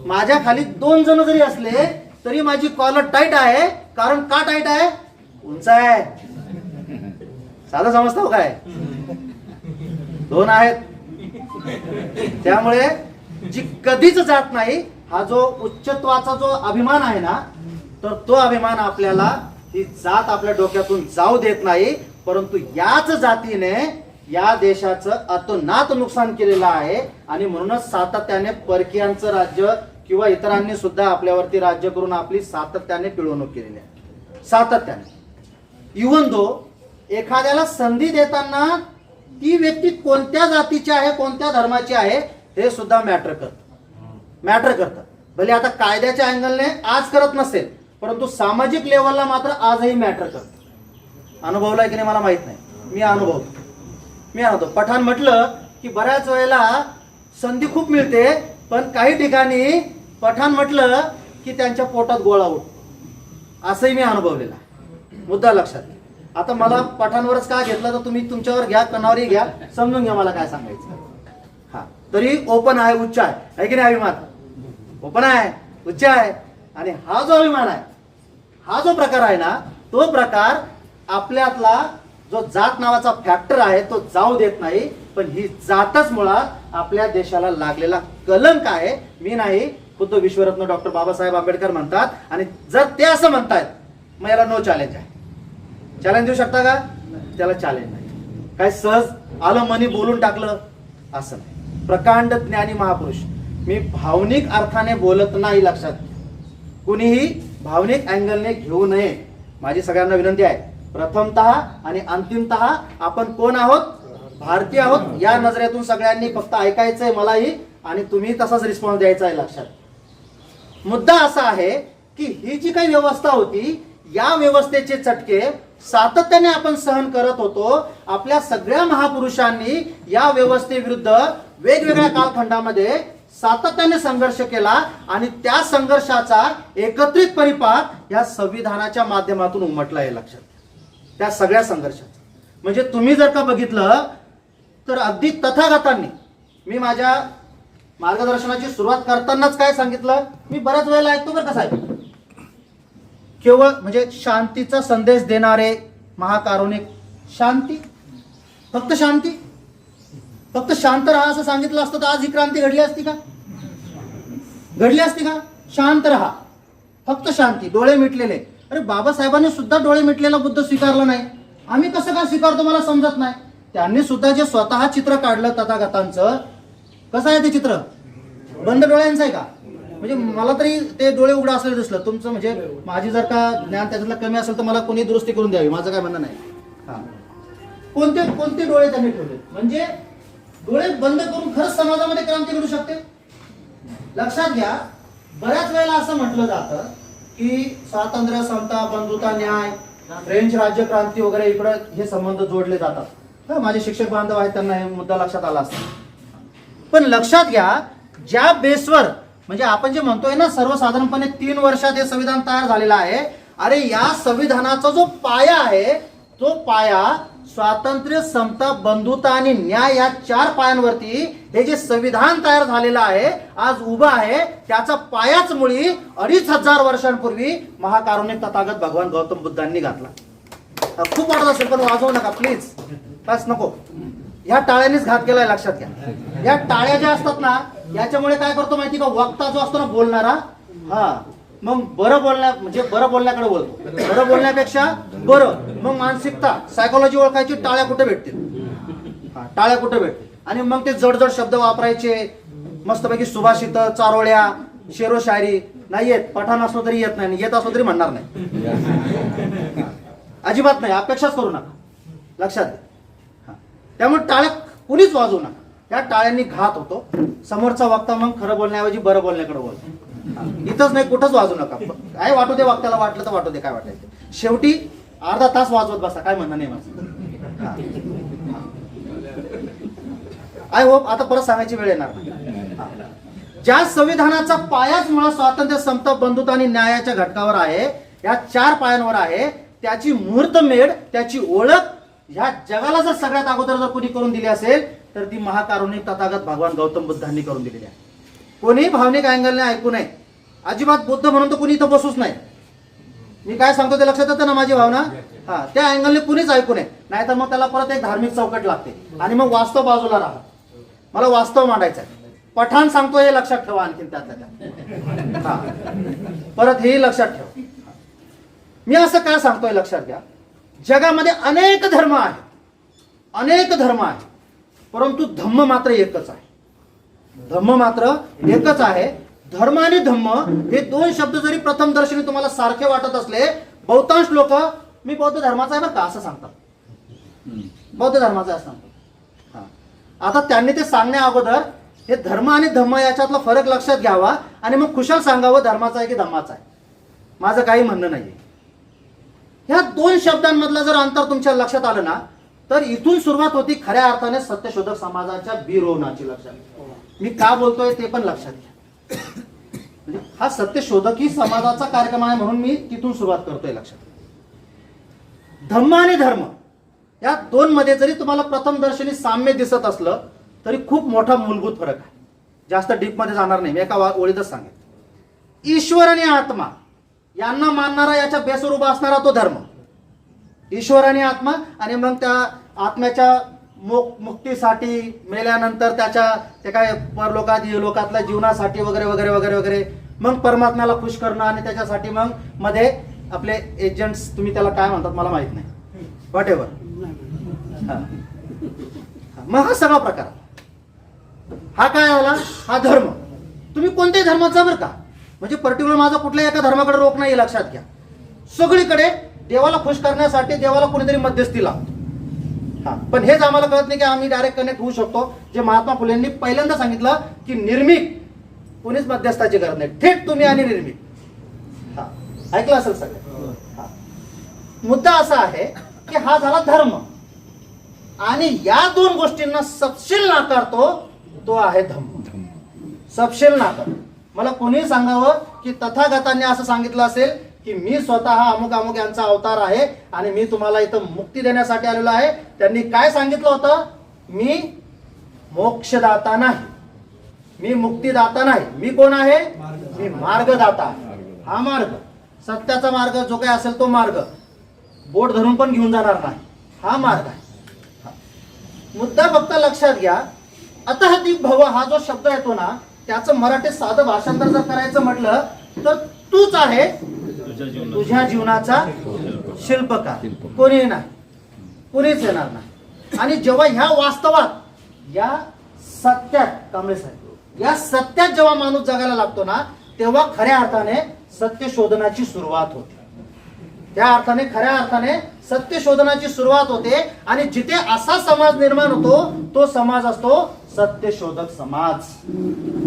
Speaker 6: माझ्या खाली 2 जण जरी असले तरी माझी कॉलर टाईट आहे. कारण का टाईट आहे? उंच आहे. साधं समजता हो काय? 2 आहेत. त्यामुळे जी कधीच जात नाही, हा जो उच्चत्वाचा जो अभिमान आहे ना, तर तो अभिमान आपल्याला ही जात आपल्या डोक्यातून जाऊ देत नाही. परंतु याच जातीने या देशाचं अतोनात नुकसान केलेलं आहे. आणि म्हणूनच सातत्याने परकीयांचं राज्य किंवा इतरांनी सुद्धा आपल्यावरती राज्य करून आपली सातत्याने पिळवणूक केलेली आहे. सातत्याने. इव्हन दो एखाद्याला संधी देताना ती व्यक्ती कोणत्या जातीची आहे, कोणत्या धर्माची आहे हे सुद्धा मॅटर करतं. भले आता कायद्याच्या अँगलने आज करत नसेल, परंतु सामाजिक लेवलला मात्र आजही मॅटर करतं. अनुभवलाय की नाही मला माहित नाही, मी अनुभवतो. पठाण म्हटलं की बऱ्याच वेळेला संधी खूप मिळते, पण काही ठिकाणी पठाण म्हटलं की त्यांच्या पोटात गोळा उठतो. असंही मी अनुभवलेला. मुद्दा लक्षात घ्या. आता मला पठाणवरच का घेतलं तर तुम्ही तुमच्यावर घ्या, कणावरही घ्या, समजून घ्या मला काय सांगायचं. हा, तरी ओपन आहे, उच्च आहे की नाही? अभिमान ओपन आहे, उच्च आहे. आणि हा जो अभिमान आहे, हा जो प्रकार आहे ना, तो प्रकार आपल्यातला जो जात नावाचा फॅक्टर आहे तो जाऊ देत नाही. पण ही जातच मुळात आपल्या देशाला लागलेला कलंक आहे. मी नाही, खुद्द विश्वरत्न डॉक्टर बाबासाहेब आंबेडकर म्हणतात. आणि जर ते असं म्हणतायत मग याला नो चॅलेंज आहे. चॅलेंज देऊ शकता का? त्याला चॅलेंज नाही. काय सहज आलं मनी बोलून टाकलं असं नाही. प्रकांड ज्ञानी महापुरुष. मी भावनिक अर्थाने बोलत नाही, लक्षात. कुणीही भावनिक अँगलने घेऊ नये. माझी सगळ्यांना विनंती आहे. प्रथमतः आणि अंतिमतः आपण कोण आहोत? भारतीय आहोत या नजरेतून सगळ्यांनी फक्त ऐकायचंय मलाही, आणि तुम्ही तसाच रिस्पॉन्स द्यायचा आहे. लक्षात मुद्दा असा आहे की ही जी काही व्यवस्था होती, या व्यवस्थेचे चटके सातत्याने आपण सहन करत होतो. आपल्या सगळ्या महापुरुषांनी या व्यवस्थेविरुद्ध वेगवेगळ्या कालखंडामध्ये सातत्याने संघर्ष केला, आणि त्या संघर्षाचा एकत्रित परिपाक या संविधानाच्या माध्यमातून उमटला आहे. लक्षात, त्या सगळ्या संघर्षाचा म्हणजे तुम्ही जर का बघितलं तर अगदी तथागतांनी, मी माझ्या मार्गदर्शनाची सुरुवात करतानाच काय सांगितलं, मी बऱ्याच वेळेला ऐकतो बरं का साहेब, केवळ म्हणजे शांतीचा संदेश देणारे महाकारुणिक, शांती, फक्त शांती, फक्त शांत राहा असं सांगितलं असतं तर आज ही क्रांती घडली असती का? घडली असती का? शांत राहा, फक्त शांती, डोळे मिटलेले. अरे बाबासाहेबांनी सुद्धा डोळे मिटलेला बुद्ध स्वीकारला नाही. आम्ही कसं काय स्वीकारतो मला समजत नाही. त्यांनी सुद्धा जे स्वतः चित्र काढलं तथागतांचं, कसं आहे ते चित्र? बंद डोळ्यांचं आहे का? म्हणजे मला तरी ते डोळे उघडं असलेलं दिसलं. तुमचं म्हणजे माझी जर का ज्ञान त्याच्यातलं कमी असेल तर मला कोणी दुरुस्ती करून द्यावी, माझं काय म्हणणं नाही. हा, कोणते कोणते डोळे त्यांनी ठेवले? म्हणजे डोळे बंद करून खरंच समाजामध्ये क्रांती घडू शकते. लक्षात घ्या, बऱ्याच वेळेला असं म्हटलं जातं की स्वातंत्र्य, समता, बंधुता, न्याय, फ्रेंच राज्य क्रांती वगैरे इकडे हे संबंध जोडले जातात. माझे शिक्षक बांधव आहेत, त्यांना हे मुद्दा लक्षात आला असता. पण लक्षात घ्या, ज्या बेसवर म्हणजे आपण जे म्हणतोय ना सर्वसाधारणपणे 3 वर्षात हे संविधान तयार झालेलं आहे. अरे या संविधानाचा जो पाया आहे, तो पाया स्वातंत्र्य, समता, बंधुता आणि न्याय या 4 पायांवरती हे जे संविधान तयार झालेलं आहे, आज उभं आहे. त्याचा पायाच मुळी 2500 वर्षांपूर्वी महाकारुणिक तथागत भगवान गौतम बुद्धांनी घातला. खूप वाटत असेल पण वाजवू नका प्लीज, बस नको. ह्या टाळ्यांनीच घात केलाय, लक्षात घ्या. या टाळ्या ज्या असतात ना, याच्यामुळे काय करतो माहिती का, वक्ता जो असतो ना बोलणारा, हा मग बरं बोलण्याकडे बोलतो. बरं बोलण्यापेक्षा बरं, मग मानसिकता, सायकोलॉजी ओळखायची, टाळ्या कुठे भेटतील, टाळ्या कुठे भेटतील, आणि मग ते जड शब्द वापरायचे, मस्तपैकी सुभाषित, चारोळ्या, शेरो शायरी. नाही येत, पठाण असलो तरी येत नाही, येत असलो तरी म्हणणार नाही, अजिबात नाही, अपेक्षाच करू नका. लक्षात घ्या. त्यामुळे टाळ्या कुणीच वाजवू नका. त्या टाळ्यांनी घात होतो. समोरचा वक्ता मग खरं बोलण्याऐवजी बरं बोलण्याकडे बोलतो. इथंच नाही, कुठंच वाजू नका. काय वाटू दे, वक्त्याला वाटलं तर वाटू दे, काय वाटायचं. शेवटी अर्धा तास वाजवत बसा, काय म्हणणं नाही माझं. आय होप आता परत सांगायची वेळ येणार नाही. ज्या संविधानाचा पायाच मुळात स्वातंत्र्य, समता, बंधुता आणि न्यायाच्या घटकावर आहे, या 4 पायांवर आहे, त्याची मुहूर्तमेढ, त्याची ओळख ह्या जगाला जर सगळ्यात अगोदर जर कोणी करून दिली असेल तर ती महाकारुणिक तथागत भगवान गौतम बुद्धांनी करून दिलेली आहे. कोणी भावनिक अँगलने ऐकू नये, अजिबात. बुद्ध म्हणून तर कोणी इथं बसूच नाही. मी काय सांगतो ते लक्षात येतं ना माझी भावना. हा, त्या अँगलने कुणीच ऐकू नये, नाहीतर मग त्याला परत एक धार्मिक चौकट लागते आणि मग वास्तव बाजूला राहा. मला वास्तव मांडायचं आहे. पठाण सांगतो हे लक्षात ठेवा, आणखीन त्यात हा परत हेही लक्षात ठेवा. मी असं काय सांगतोय लक्षात घ्या, जगामध्ये अनेक धर्म आहेत, अनेक धर्म आहेत, परंतु धम्म मात्र एकच आहे. धम्म मात्र एकच आहे. धर्म आणि धम्म हे 2 शब्द जरी प्रथम दर्शनी तुम्हाला सारखे वाटत असले, बहुतांश लोक मी बौद्ध धर्माचा आहे बरं का असं सांगतात. बौद्ध धर्माचा असं सांगतात. आता त्यांनी ते सांगण्या अगोदर हे धर्म आणि धम्म याच्यातला फरक लक्षात घ्यावा आणि मग खुशाल सांगावं धर्माचा आहे की धम्माचा आहे. माझं काही म्हणणं नाहीये. ह्या 2 शब्दांमधलं जर अंतर तुमच्या लक्षात आलं ना, तर इथून सुरुवात होती खऱ्या अर्थाने सत्यशोधक समाजाच्या बीरोवनाची. लक्षात, मी का बोलतोय ते पण लक्षात घ्या. म्हणजे हा सत्यशोधकी समाजाचा कार्यक्रम आहे म्हणून मी तिथून सुरुवात करतोय. लक्षात, धम्म आणि धर्म या 2 मध्ये जरी तुम्हाला प्रथम दर्शनी साम्य दिसत असलं तरी खूप मोठा मूलभूत फरक आहे. जास्त डीप मध्ये जाणार नाही, मी एका ओळीतच सांगेन. ईश्वर आणि आत्मा यांना मानणारा, याच्या बेसवर उभा असणारा तो धर्म. ईश्वर आणि आत्मा, आणि मग त्या आत्म्याच्या मुक्तीसाठी, मेल्यानंतर त्याच्या ते काय परलोकात लोकातल्या जीवनासाठी वगैरे वगैरे वगैरे वगैरे, मग परमात्म्याला खुश करणं, आणि त्याच्यासाठी मग मध्ये आपले एजंट्स, तुम्ही त्याला काय म्हणतात मला माहित नाही, व्हॉट एव्हर. मग हा सगळा प्रकार, हा काय आला, हा धर्म. तुम्ही कोणत्याही धर्माचा बरं का, म्हणजे पर्टिक्युलर माझा कुठल्याही एका धर्माकडे रोख नाही, लक्षात घ्या. सगळीकडे देवाला खुश करण्यासाठी देवाला कोणीतरी मध्यस्थी लावतो. हा, पण हेच आम्हाला कळत नाही की आम्ही डायरेक्ट कनेक्ट होऊ शकतो. जे महात्मा फुलेंनी पहिल्यांदा सांगितलं की निर्मिक कोणीच मध्यस्थाची गरज नाही, थेट तुम्ही आणि निर्मिक. हा, ऐकलं असेल सगळं. हा. मुद्दा असा आहे की हा झाला धर्म, आणि या दोन गोष्टींना सपशेल नाकारतो तो आहे धम्म. सपशेल नाकार. मला कोणी सांगावं की तथागतांनी असं सांगितलं असेल की मी स्वतः अमुक अमुक यांचा अवतार आहे आणि मी तुम्हाला इथं मुक्ती देण्यासाठी आलेलो आहे. त्यांनी काय सांगितलं होतं? मी मोक्षदाता नाही, मी मुक्तीदाता नाही. मी कोण आहे? मी मार्गदाता आहे. हा मार्ग, सत्याचा मार्ग जो काही असेल तो मार्ग बोट धरून पण घेऊन जाणार नाही, हा मार्ग आहे. मुद्दा फक्त लक्षात घ्या. अतः भव हा जो शब्द येतो ना, त्याचं मराठी साधं भाषांतर जर करायचं म्हटलं तर तूच आहे तुझ्या जीवनाचा शिल्पकार, कोणी नाही, कोणीच येणार नाही. आणि जेव्हा ह्या वास्तवात, या सत्यात, कांबळे साहेब, या सत्यात जेव्हा माणूस जगायला लागतो ना, तेव्हा खऱ्या अर्थाने सत्य शोधनाची सुरुवात होते. त्या अर्थाने, खऱ्या अर्थाने सत्य शोधनाची सुरुवात होते. आणि जिथे असा समाज निर्माण होतो तो समाज असतो सत्यशोधक समाज.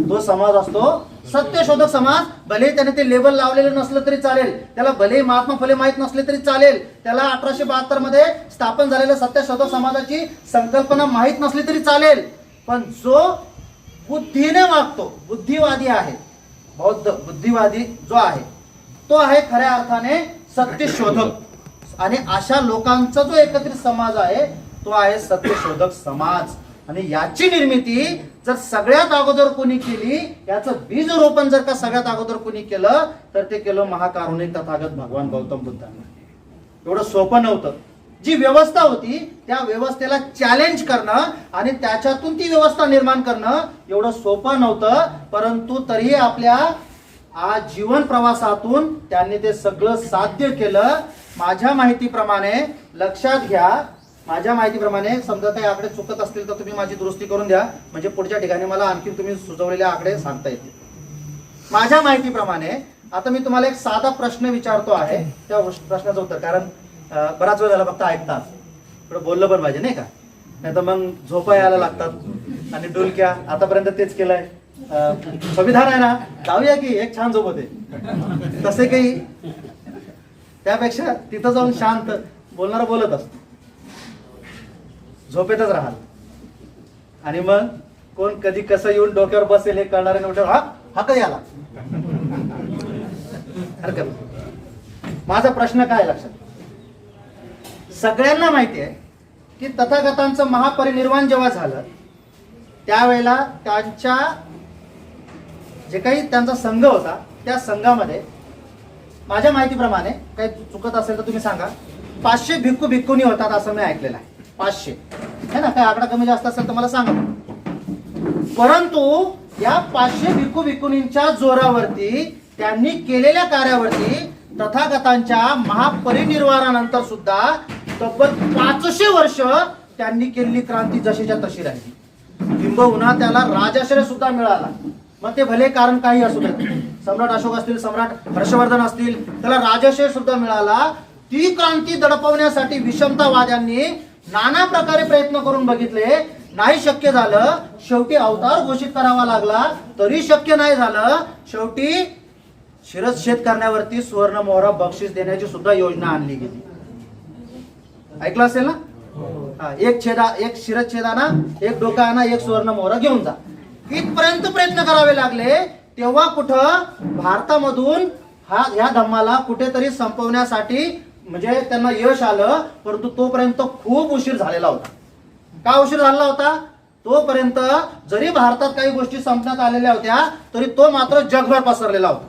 Speaker 6: तो समाज असतो सत्यशोधक समाज. भले त्याने ते लेबल लावलेलं नसलं तरी चालेल, त्याला भले महात्मा फुले माहित नसले तरी चालेल, त्याला 1872 मध्ये स्थापन झालेल्या सत्यशोधक समाजाची संकल्पना माहित नसली तरी चालेल, पण जो बुद्धीने वागतो, बुद्धिवादी आहे, बौद्ध बुद्धिवादी जो आहे तो आहे खऱ्या अर्थाने सत्यशोधक. आणि अशा लोकांचा जो एकत्रित समाज आहे तो आहे सत्यशोधक समाज. आणि याची निर्मिती जर सगळ्यात अगोदर कोणी केली, याचं बीज रोपण जर का सगळ्यात अगोदर कोणी केलं तर ते केलं महाकारुणिक तथागत भगवान गौतम बुद्धांनी. एवढं सोपं नव्हतं. जी व्यवस्था होती त्या व्यवस्थेला चॅलेंज करणं आणि त्याच्यातून ती व्यवस्था निर्माण करणं एवढं सोपं नव्हतं. परंतु तरीही आपल्या आज जीवन प्रवासातून त्यांनी ते सगळं साध्य केलं. माझ्या माहितीप्रमाणे, लक्षात घ्या, माझ्या माहितीप्रमाणे, समजा काही आकडे चुकत असतील तर तुम्ही माझी दुरुस्ती करून द्या, म्हणजे पुढच्या ठिकाणी मला आणखी तुम्ही सुचवलेले आकडे सांगता येतील. माझ्या माहितीप्रमाणे आता मी तुम्हाला एक साधा प्रश्न विचारतो आहे, त्या प्रश्नाचं उत्तर, कारण बराच वेळ झाला फक्त ऐकतात, थोडं बोललं पण पाहिजे नाही का, नाही तर मग झोपा यायला लागतात आणि डुलक्या. आतापर्यंत तेच केलंय. संविधान आहे ना, जाऊया की एक छान झोप होते. तसे काही त्यापेक्षा तिथं जाऊन शांत बोलणारा बोलत असतो, झोपेतच राहाल. आणि मग कोण कधी कसं येऊन डोक्यावर बसेल हे कळणार नाही. हा कधी आला, हरकत. माझा प्रश्न काय लक्षात, सगळ्यांना माहिती आहे की तथागतांचं महापरिनिर्वाण जेव्हा झालं त्यावेळेला त्यांच्या जे काही त्यांचा संघ होता त्या संघामध्ये, माझ्या माहितीप्रमाणे, काही चुकत असेल तर तुम्ही सांगा, 500 भिक्खू भिक्खुनी होतात असं मी ऐकलेलं आहे. 500 है ना, काही आकडा कमी जास्त असेल तर मला सांगा. परंतु या 500 भिक्खू भिक्खुनींच्या जोरावरती, त्यांनी केलेल्या कार्यावरती तथागतांच्या महापरिनिर्वाणानंतर सुद्धा तब्बल 500 वर्ष त्यांनी केलेली क्रांती जशीच्या तशी राहिली. किंबहुना त्याला राजाश्रय सुद्धा मिळाला. मग ते भले कारण काही असू देत, सम्राट अशोक असतील, सम्राट हर्षवर्धन असतील, त्याला राजाश्रय सुद्धा मिळाला. ती क्रांती दडपवण्यासाठी विषमतावाद्यांनी नाना प्रकारे प्रयत्न करून बघितले, नाही शक्य झालं. शेवटी अवतार घोषित करावा लागला, तरी शक्य नाही झालं. शेवटी शिरच्छेद करण्यावरती सुवर्ण मोहरा बक्षीस देण्याची सुद्धा योजना आणली गेली. ऐकलं असेल ना, एक शिरच्छेदाना, एक डोकाना, एक सुवर्ण मोहरा घेऊन जा. इथपर्यंत प्रयत्न करावे लागले. तेव्हा कुठं भारतामधून ह्या धम्माला कुठेतरी संपवण्यासाठी म्हणजे त्यांना यश आलं. परंतु तोपर्यंत खूप उशीर झालेला होता. का उशीर झालेला होता? तोपर्यंत जरी भारतात काही गोष्टी संपण्यात आलेल्या होत्या तरी तो मात्र जगभर पसरलेला होता.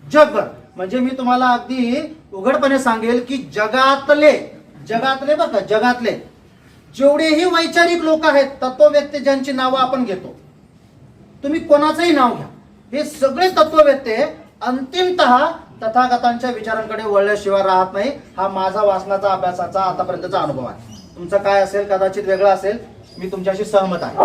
Speaker 6: जगभर म्हणजे मी तुम्हाला अगदी उघडपणे सांगेल की जगातले बरं का, जगातले जेवढेही वैचारिक लोक आहेत, तत्ववेत्ते ज्यांची नावं आपण घेतो, तुम्ही कोणाचंही नाव घ्या, हे सगळे तत्ववेत्ते अंतिमतः तथागतांच्या विचारांकडे वळल्याशिवाय राहत नाही. हा माझा वाचनाचा, अभ्यासाचा आतापर्यंतचा अनुभव आहे. तुमचा काय असेल, कदाचित वेगळा असेल. मी तुमच्याशी सहमत आहे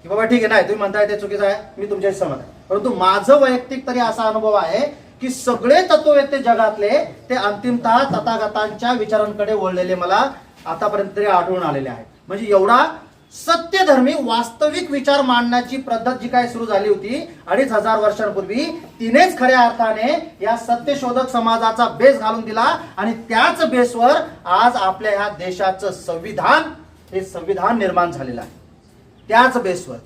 Speaker 6: की बाबा ठीक आहे, नाही तुम्ही म्हणताय ते चुकीचं आहे, मी तुमच्याशी सहमत आहे. परंतु माझं वैयक्तिक तरी असा अनुभव आहे की सगळे तत्ववेत्ते जगातले ते अंतिमतः तथागतांच्या विचारांकडे वळलेले मला आतापर्यंत तरी आढळून आलेले आहेत. म्हणजे एवढा सत्यधर्मी वास्तविक विचार मांडण्याची पद्धत जी काय सुरू झाली होती 2500 वर्षांपूर्वी, तिनेच खऱ्या अर्थाने या सत्यशोधक समाजाचा बेस घालून दिला आणि त्याच बेसवर आज आपल्या ह्या देशाचं संविधान, हे संविधान निर्माण झालेलं आहे. त्याच बेसवर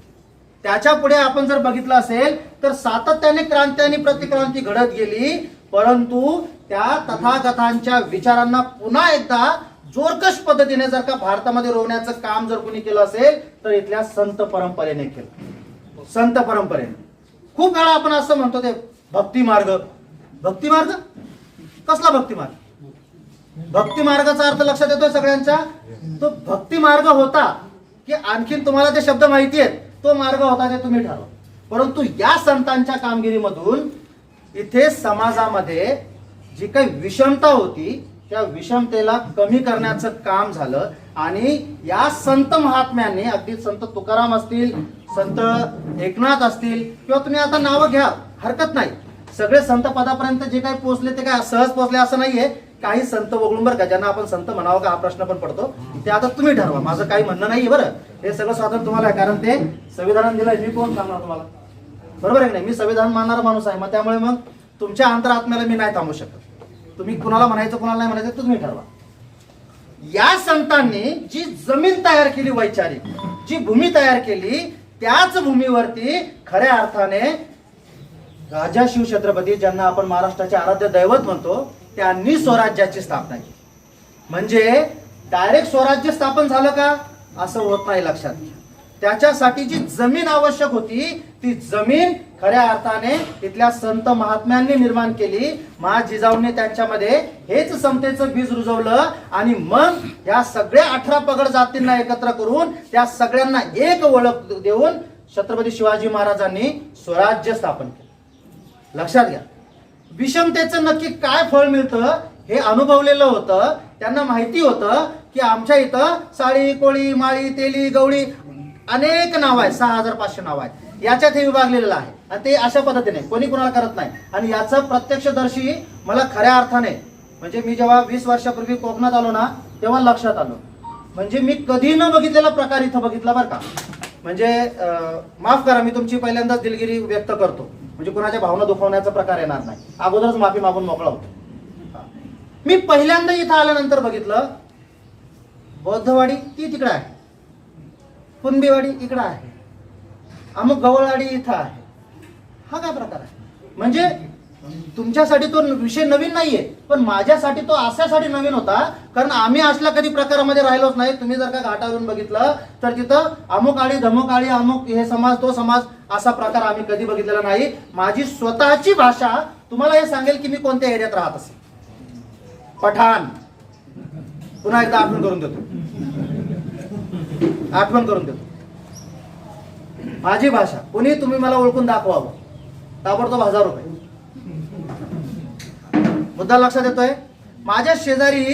Speaker 6: त्याच्या पुढे आपण जर बघितलं असेल तर सातत्याने क्रांती आणि प्रतिक्रांती घडत गेली, परंतु त्या तथागतांच्या विचारांना पुन्हा एकदा जोरकश पद्धतीने जर का भारतामध्ये रोवण्याचं काम जर कोणी केलं असेल तर इथल्या संत परंपरेने केलं. संत परंपरेने खूप वेळा आपण असं म्हणतो ते भक्ती मार्ग. भक्ती मार्ग कसला भक्ती मार्ग? भक्ती मार्गाचा अर्थ लक्षात येतोय सगळ्यांच्या? तो भक्ती मार्ग होता की आणखीन तुम्हाला ते शब्द माहिती आहेत, तो मार्ग होता ते तुम्ही ठरवा. परंतु या संतांच्या कामगिरीमधून इथे समाजामध्ये जी काही विषमता होती त्या विषमतेला कमी करण्याचं काम झालं. आणि या संत महात्म्यांनी, अगदी संत तुकाराम असतील, संत एकनाथ असतील, किंवा तुम्ही आता नावं घ्या, हरकत नाही, सगळे संत पदापर्यंत जे काही पोहोचले ते काय सहज पोहोचले असं नाहीये. काही संत वगळून बरं का, ज्यांना आपण संत म्हणावं का हा प्रश्न पण पडतो, ते आता तुम्ही ठरवा. माझं काही म्हणणं नाही बरं, हे सगळं स्वातंत्र्य तुम्हाला आहे, कारण ते संविधान दिलंय. मी कोण सांगणार तुम्हाला? बरोबर आहे की नाही? मी संविधान मानणारा माणूस आहे, मग त्यामुळे मग तुमच्या अंतरात्म्याला मी नाही थांबू शकत. तुम्ही कुणाला म्हणायचं कुणाला नाही म्हणायचं तुम्ही ठरवा. या संतांनी जी जमीन तयार केली, वैचारिक जी भूमी तयार केली, त्याच भूमीवरती खऱ्या अर्थाने राजा शिवछत्रपती, ज्यांना आपण महाराष्ट्राचे आराध्य दैवत म्हणतो, त्यांनी स्वराज्याची स्थापना केली. म्हणजे डायरेक्ट स्वराज्य स्थापन झालं का असं होत नाही, लक्षात घ्या. त्याच्यासाठी जी जमीन आवश्यक होती ती जमीन खऱ्या अर्थाने इथल्या संत महात्म्यांनी निर्माण केली. महाराज जिजाऊंनी त्यांच्यामध्ये हेच समतेचं बीज रुजवलं आणि मग या सगळ्या 18 पगड जातींना एकत्र करून त्या सगळ्यांना एक ओळख देऊन छत्रपती शिवाजी महाराजांनी स्वराज्य स्थापन केलं. लक्षात घ्या, विषमतेचं नक्की काय फळ मिळतं हे अनुभवलेलं होतं. त्यांना माहिती होतं की आमच्या इथं साळी, कोळी, माळी, तेली, गवळी अनेक नाव आहेत, 6500 नाव आहेत. याच्यात हे विभागलेलं आहे आणि ते अशा पद्धतीने कोणी कोणाला करत नाही. आणि याचं प्रत्यक्षदर्शी मला खऱ्या अर्थाने, म्हणजे मी जेव्हा 20 वर्षापूर्वी कोकणात आलो ना तेव्हा लक्षात आलं. म्हणजे मी कधी न बघितलेला प्रकार इथं बघितला बरं का. म्हणजे माफ करा, मी तुमची पहिल्यांदाच दिलगिरी व्यक्त करतो, म्हणजे कोणाच्या भावना दुखवण्याचा प्रकार येणार नाही, अगोदरच माफी मागून मोकळा होतो. मी पहिल्यांदा इथं आल्यानंतर बघितलं, बौद्धवाडी ती तिकडे आहे, कुणबीवाडी इकडं आहे, अमुक गवळवाडी इथं आहे. हा काय प्रकार आहे? म्हणजे तुमच्यासाठी तो विषय नवीन नाहीये, पण माझ्यासाठी तो अशासाठी नवीन होता कारण आम्ही असल्या कधी प्रकारामध्ये राहिलोच नाही. तुम्ही जर का घाटावरून बघितलं तर तिथं अमुक आळी, धमुक आळी, अमुक हे समाज, तो समाज, असा प्रकार आम्ही कधी बघितलेला नाही. माझी स्वतःची भाषा तुम्हाला हे सांगेल की मी कोणत्या एरियात राहत असेल. पठाण, पुन्हा एकदा आठवण करून देतो, माझी भाषा. कोणी तुम्ही मला ओळखून दाखवावं, ताबडतोब 1000 रुपये. मुद्दा लक्षात येतोय? माझ्या शेजारी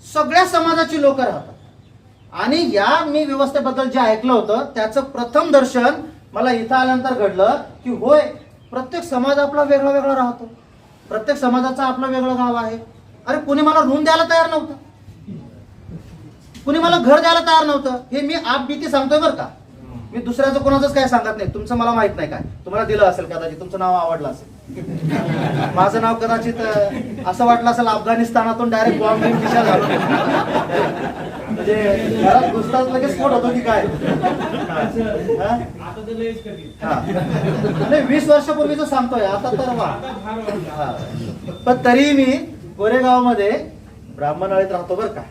Speaker 6: सगळ्या समाजाची लोक राहतात आणि या मी व्यवस्थेबद्दल जे ऐकलं होतं त्याचं प्रथम दर्शन मला इथं आल्यानंतर घडलं की होय, प्रत्येक समाज आपला वेगळा वेगळा राहतो, प्रत्येक समाजाचा आपला वेगळं गाव आहे. अरे कुणी मला रूम द्यायला तयार नव्हतं, कुणी मला घर द्यायला तयार नव्हतं. हे मी आपबीती सांगतोय बरं का, मी दुसऱ्याचं कोणाचंच काय सांगत नाही. तुमचं मला माहित नाही काय, तुम्हाला दिलं असेल कदाचित, तुमचं नाव आवडलं असेल. माझं नाव कदाचित असं वाटलं असेल अफगाणिस्तानातून डायरेक्ट बॉम्ब घेऊन दिशा झालो, म्हणजे घरात घुसताच लगेच स्फोट होतो की काय. नाही 20 वर्षापूर्वीच सांगतोय, आता तर वा. पण तरी मी गोरेगाव मध्ये ब्राह्मणवाडीत राहतो बरं का,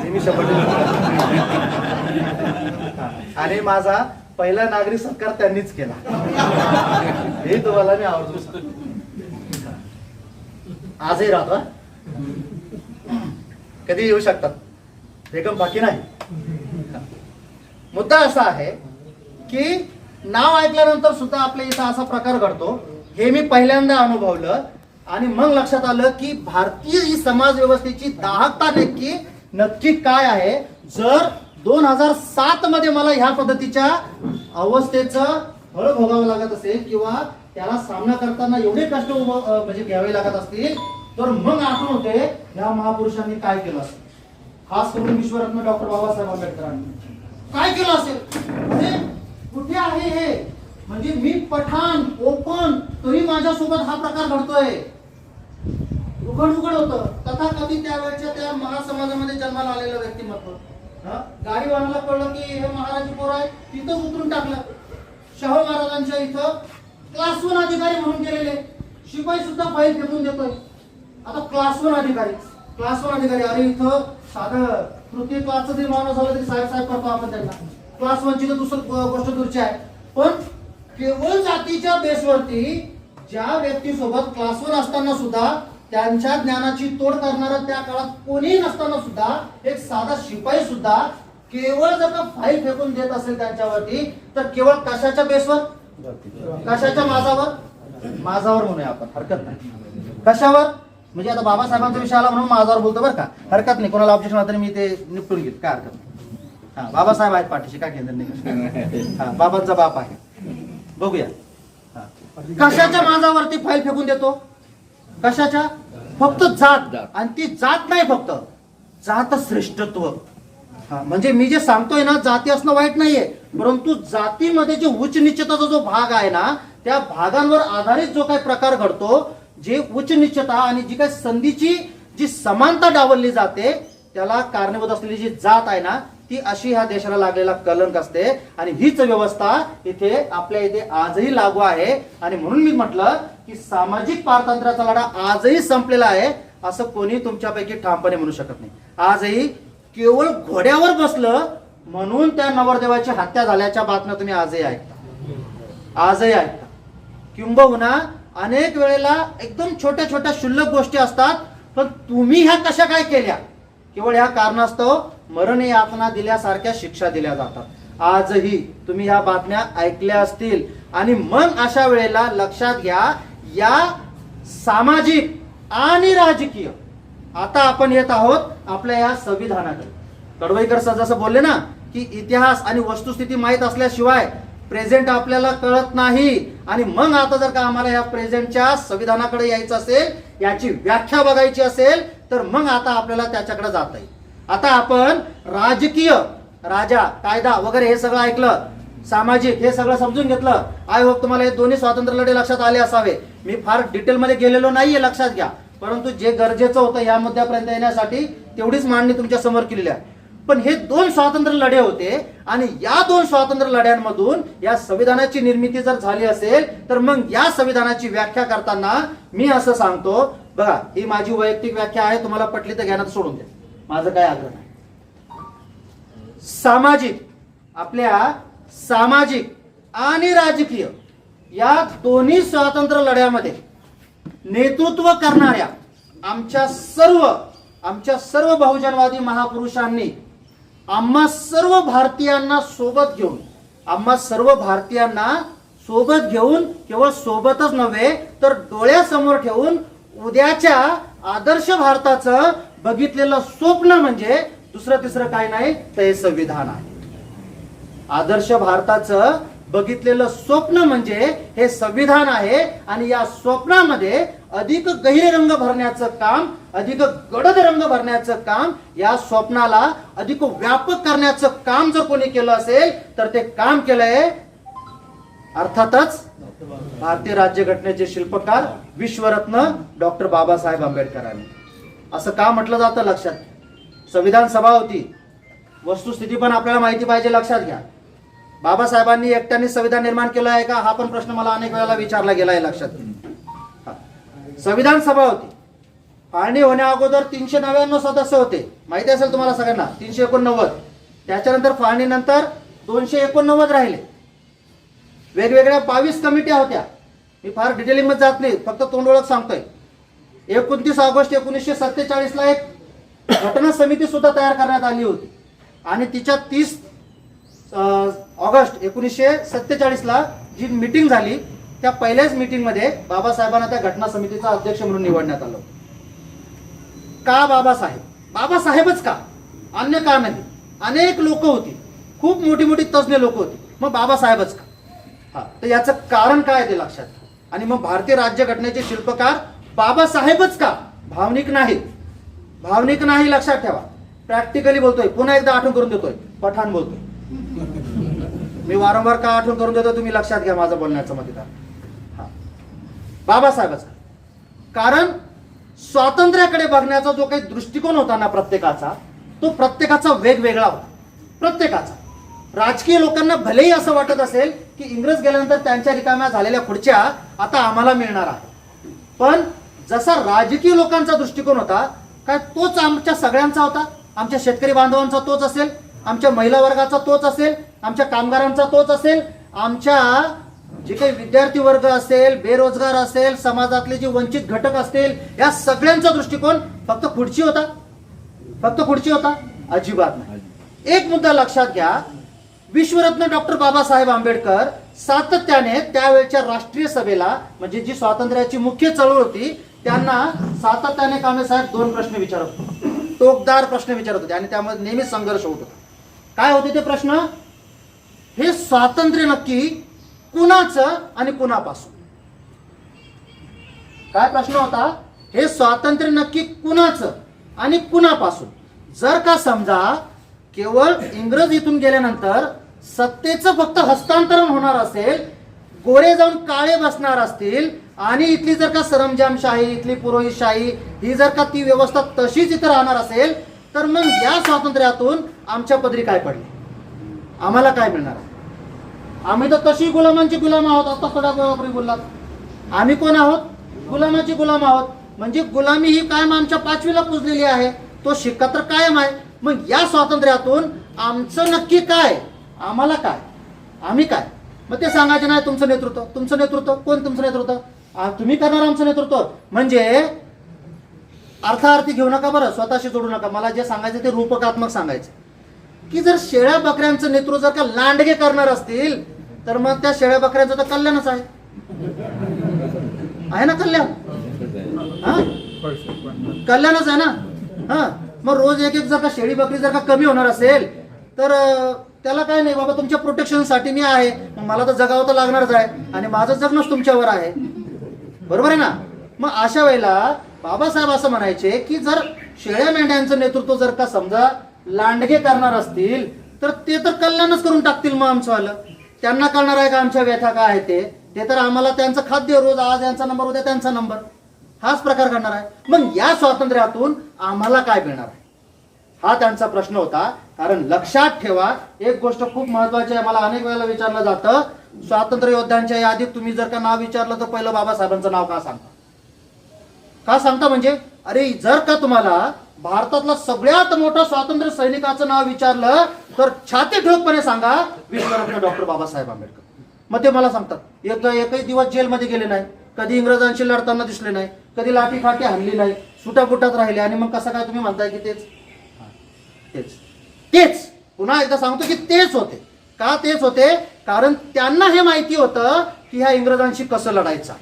Speaker 6: मी शपथ. आणि माझा पहिला नागरिक सत्कार त्यांनीच केला, हे तुम्हाला मी आवर्जून सांगतो. आजही राहतो, कधी येऊ शकतात, बेगम बाकी नाही. मुद्दा असा आहे की नाव ऐकल्यानंतर सुद्धा आपल्या इथं असा प्रकार घडतो, हे मी पहिल्यांदा अनुभवलं. आणि मग लक्षात आलं की भारतीय ही समाज व्यवस्थेची दाहकता नक्की काय आहे. जर 2007 मध्ये मला ह्या पद्धतीच्या अवस्थेचं फळ भोगावं लागत असेल किंवा त्याला सामना करताना एवढे कष्ट म्हणजे घ्यावे लागत असतील, तर मग आठवण होते ह्या महापुरुषांनी काय केलं असेल, खास करून विश्वरत्न डॉक्टर बाबासाहेब आंबेडकरांनी काय केलं असेल? अरे कुठे आहे हे? म्हणजे मी पठाण ओपन तरी माझ्यासोबत हा प्रकार घडतोय. उघड उघड होतं तथाकथित त्यावेळेच्या त्या महासमाजामध्ये जन्माला आलेलं व्यक्तिमत्व. गाडीवानाला कळलं की हे महाराज पोर आहे, तिथंच उतरून टाकलं. शाहू महाराजांच्या इथं क्लास 1 अधिकारी म्हणून गेलेले शिपाई सुद्धा फाईल फेकून देतोय. आता क्लास 1 अधिकारी अरे इथं साधं तृतीय क्लासचं जरी माणूस झालं तरी साहेब साहेब करतो आपण त्यांना. क्लास 1ची तर दुसरं गोष्ट दूरची आहे. पण केवळ जातीच्या बेसवरती ज्या व्यक्तीसोबत क्लास 1 असताना सुद्धा त्यांच्या ज्ञानाची तोड करणारा त्या काळात कोणीही नसताना सुद्धा एक साधा शिपाई सुद्धा केवळ जर का फाईल फेकून देत असेल त्यांच्यावरती तर केवळ कशाच्या बेसवर, कशाच्या माझावर म्हणूया आपण, हरकत नाही. कशावर म्हणजे आता बाबासाहेबांचा विषय आला म्हणून माझावर बोलतो बरं का, हरकत नाही. कोणाला ऑब्जेक्शन आलं तरी मी ते निपटून घेतो, काय हरकत नाही. हा बाबासाहेब आहेत पाठीशी, काय केंद्र नाही. हा बाबांचा बाप आहे. बघूया कशाच्या माझावरती फाईल फेकून देतो, कशाच्या? फक्त जात, आणि ती जात नाही फक्त जात श्रेष्ठत्व. म्हणजे मी जे सांगतोय ना जाती असणं वाईट नाहीये, परंतु जातीमध्ये जे उच्च निश्चिताचा जो भाग आहे ना त्या भागांवर आधारित जो काही प्रकार घडतो, जे उच्च निश्चिता आणि जी काही संधीची जी समानता डावलली जाते त्याला कारणीभूत असलेली जी जात आहे ना ती अशी ह्या देशाला लागलेला कलंक असते. आणि हीच व्यवस्था इथे आपल्या इथे आजही लागू आहे. आणि म्हणून मी म्हटलं की सामाजिक पारतंत्र्याचा लढा आजही संपलेला आहे असं कोणी तुमच्यापैकी ठामपणे म्हणू शकत नाही. आजही केवळ घोड्यावर बसलं म्हणून त्या नवरदेवाची हत्या झाल्याच्या बातम्या तुम्ही आजही ऐकता. किंबहुना अनेक वेळेला एकदम छोट्या छोट्या क्षुल्लक गोष्टी असतात, पण तुम्ही ह्या कशा काय केल्या केवळ ह्या कारणास्तव मरण यातना दिल्यासारख्या शिक्षा दिल्या जातात. आजही तुम्ही ह्या बातम्या ऐकल्या असतील. आणि मग अशा वेळेला लक्षात घ्या या सामाजिक आणि राजकीय, आता आपण येत आहोत आपल्या या संविधानाकडे. कडवईकर सर जसं बोलले ना की इतिहास आणि वस्तुस्थिती माहीत असल्याशिवाय प्रेझेंट आपल्याला कळत नाही. आणि मग आता जर का आम्हाला या प्रेझेंटच्या संविधानाकडे यायचं असेल, याची व्याख्या बघायची असेल तर मग आता आपल्याला त्याच्याकडे जाता येईल. आता आपण राजकीय, राजा, कायदा वगैरे हे सगळं ऐकलं, सामाजिक हे सगळं समजून घेतलं. आय होप तुम्हाला हे दोन्ही स्वातंत्र्य लढे लक्षात आले असावे. मी फार डिटेलमध्ये गेलेलो नाहीये, लक्षात घ्या. परंतु जे गरजेचं होतं या मुद्द्यापर्यंत येण्यासाठी तेवढीच मांडणी तुमच्या समोर केलेली आहे. पण हे 2 स्वातंत्र्य लढे होते आणि या 2 स्वातंत्र्य लढ्यांमधून या संविधानाची निर्मिती जर झाली असेल तर मग या संविधानाची व्याख्या करताना मी असं सांगतो, बघा ही माझी वैयक्तिक व्याख्या आहे, तुम्हाला पटली तर ज्ञानात सोडून द्या, माझं काय आग्रह नाही. सामाजिक, आपल्या सामाजिक आणि राजकीय या दोन्ही स्वातंत्र्य लढ्यामध्ये नेतृत्व करणाऱ्या आमच्या सर्व बहुजनवादी महापुरुषांनी आम्हा सर्व भारतीयांना सोबत घेऊन केवळ सोबतच नव्हे तर डोळ्यासमोर ठेवून उद्याच्या आदर्श भारताचं बघितलेलं स्वप्न म्हणजे दुसरं तिसरं काय नाही तर हे संविधान आहे. आदर्श भारताचं बघितलेलं स्वप्न म्हणजे हे संविधान आहे. आणि या स्वप्नामध्ये अधिक गहिरे रंग भरण्याचं काम, अधिक गडद रंग भरण्याचं काम, या स्वप्नाला अधिक व्यापक करण्याचं काम जर कोणी केलं असेल तर ते काम केलंय अर्थातच भारतीय राज्यघटनेचे शिल्पकार विश्वरत्न डॉक्टर बाबासाहेब आंबेडकरांनी. असं का म्हटलं जातं लक्षात, संविधान सभा होती, वस्तुस्थिती पण आपल्याला माहिती पाहिजे, लक्षात घ्या. बाबासाहेबांनी एकट्याने संविधान निर्माण केलं आहे का हा पण प्रश्न मला अनेक वेळेला विचारला गेला आहे, लक्षात घ्या. संविधान सभा होती, फाळणी होण्या अगोदर 399 सदस्य होते, माहिती असेल तुम्हाला सगळ्यांना, 389. त्याच्यानंतर फाळणीनंतर 289 राहिले. वेगवेगळ्या 22 कमिट्या होत्या. मी फार डिटेलिंग मध्ये जात नाही, फक्त तोंड ओळख सांगतोय. 29 ऑगस्ट 1947 ला एक घटना समिती सुद्धा तयार करण्यात आली होती आणि तिच्या 30 ऑगस्ट 1947 ला जी मीटिंग झाली त्या पहिल्याच मीटिंग मध्ये बाबासाहेबांना त्या घटना समितीचा अध्यक्ष म्हणून निवडण्यात आलं. का बाबासाहेबच का, अन्य का नाही? अनेक लोक होती, खूप मोठी मोठी तज्ञ लोक होती, मग बाबासाहेबच का? तर याचं कारण काय ते लक्षात घ्या. आणि मग भारतीय राज्यघटनेचे शिल्पकार बाबासाहेबच का, भावनिक नाही, लक्षात ठेवा. प्रॅक्टिकली बोलतोय, पुन्हा एकदा आठवण करून देतोय, पठाण बोलतोय. मी वारंवार का आठवण करून देतो तुम्ही लक्षात घ्या माझं बोलण्याचं मत. बाबासाहेबांचा, कारण स्वातंत्र्याकडे बघण्याचा जो काही दृष्टिकोन होता ना प्रत्येकाचा, तो प्रत्येकाचा वेगवेगळा होता. प्रत्येकाचा. राजकीय लोकांना भलेही असं वाटत असेल की इंग्रज गेल्यानंतर त्यांच्या रिकाम्या झालेल्या खुर्च्या आता आम्हाला मिळणार आहे, पण जसा राजकीय लोकांचा दृष्टिकोन होता काय तोच आमच्या सगळ्यांचा होता. आमच्या शेतकरी बांधवांचा तोच असेल, आमच्या महिला वर्गाचा तोच असेल, आमच्या कामगारांचा तोच असेल, आमच्या जे काही विद्यार्थी वर्ग असेल, बेरोजगार असेल, समाजातले जे वंचित घटक असतील, या सगळ्यांचा दृष्टिकोन फक्त खुर्ची होता. फक्त खुर्ची होता? अजिबात नाही. एक मुद्दा लक्षात घ्या, विश्वरत्न डॉक्टर बाबासाहेब आंबेडकर सातत्याने त्यावेळच्या राष्ट्रीय सभेला, म्हणजे जी स्वातंत्र्याची मुख्य चळवळ होती, त्यांना सातत्याने कांबळे साहेब 2 प्रश्न विचारत होते, टोकदार प्रश्न विचारत होते, आणि त्यामध्ये नेहमी संघर्ष होत होता. काय होते ते प्रश्न? हे स्वातंत्र्य नक्की कुणाचं आणि कुणापासून? काय प्रश्न होता? हे स्वातंत्र्य नक्की कुणाचं आणि कुणापासून? जर का समजा केवळ इंग्रज इथून गेल्यानंतर सत्तेचं फक्त हस्तांतरण होणार असेल, गोरे जाऊन काळे बसणार असतील, आणि इथली जर का सरंजामशाही, इथली पुरोहितशाही ही जर का ती व्यवस्था तशीच इथं राहणार असेल, तर मग या स्वातंत्र्यातून आमच्या पदरी काय पडले? आम्हाला काय मिळणार? आम्ही तर तशी गुलामांची गुलाम आहोत. आता थोड्या वेळापूर्वी बोललात, आम्ही कोण आहोत? गुलामाची गुलाम आहोत. म्हणजे गुलामी ही कायम आमच्या 5वीला पुजलेली आहे, तो शिक्का तर कायम आहे. मग या स्वातंत्र्यातून आमचं नक्की काय? आम्हाला काय? आम्ही काय? मग ते सांगायचे नाही तुमचं नेतृत्व. तुमचं नेतृत्व कोण? तुमचं नेतृत्व तुम्ही करणार आमचं नेतृत्व. म्हणजे अर्थार्थी घेऊ नका बरं, स्वतःशी जोडू नका. मला जे सांगायचं ते रूपकात्मक सांगायचं की जर शेळ्या बकऱ्यांचं नेतृत्व जर का लांडगे करणार असतील, तर मग त्या शेळ्या बकऱ्यांचं तर कल्याणच आहे ना? कल्याण कल्याणच आहे ना. हा, मग रोज एक जर का शेळी बकरी जर का कमी होणार असेल, तर त्याला काय नाही बाबा, तुमच्या प्रोटेक्शनसाठी मी आहे, मग मला तर जगावं तर लागणारच आहे, आणि माझं जगणंच तुमच्यावर आहे. बरोबर आहे ना? मग अशा वेळेला बाबासाहेब असं म्हणायचे की जर शेळ्या मेंढ्यांचं नेतृत्व जर का समजा लांडगे करणार असतील, तर ते तर कल्याणच करून टाकतील. मग आमचं आलं, त्यांना कळणार आहे का आमच्या व्यथा काय आहे ते तर आम्हाला त्यांचं खाद्य, रोज आज यांचा नंबर, उद्या त्यांचा नंबर, हाच प्रकार घडणार आहे. मग या स्वातंत्र्यातून आम्हाला काय मिळणार आहे? हा त्यांचा प्रश्न होता. कारण लक्षात ठेवा, एक गोष्ट खूप महत्वाची आहे, मला अनेक वेळेला विचारलं जातं, स्वातंत्र्य योद्ध्यांच्या यादीत तुम्ही जर का नाव विचारलं तर पहिलं बाबासाहेबांचं नाव का सांगता? का सांगता? म्हणजे अरे जर का तुम्हाला भारतातला सगळ्यात मोठा स्वातंत्र्य सैनिकाचं नाव विचारलं तर छाती ठोकपणे सांगा विश्वरत्न डॉक्टर बाबासाहेब आंबेडकर. मग ते मला सांगतात एकही दिवस जेलमध्ये गेले नाही, कधी इंग्रजांशी लढताना दिसले नाही, कधी लाठी खाटी हल्ली नाही, सुटापुटात राहिले, आणि मग कसं काय तुम्ही म्हणताय की तेच तेच तेच पुन्हा एकदा सांगतो की तेच होते. का तेच होते? कारण त्यांना हे माहिती होतं की ह्या इंग्रजांशी कसं लढायचं.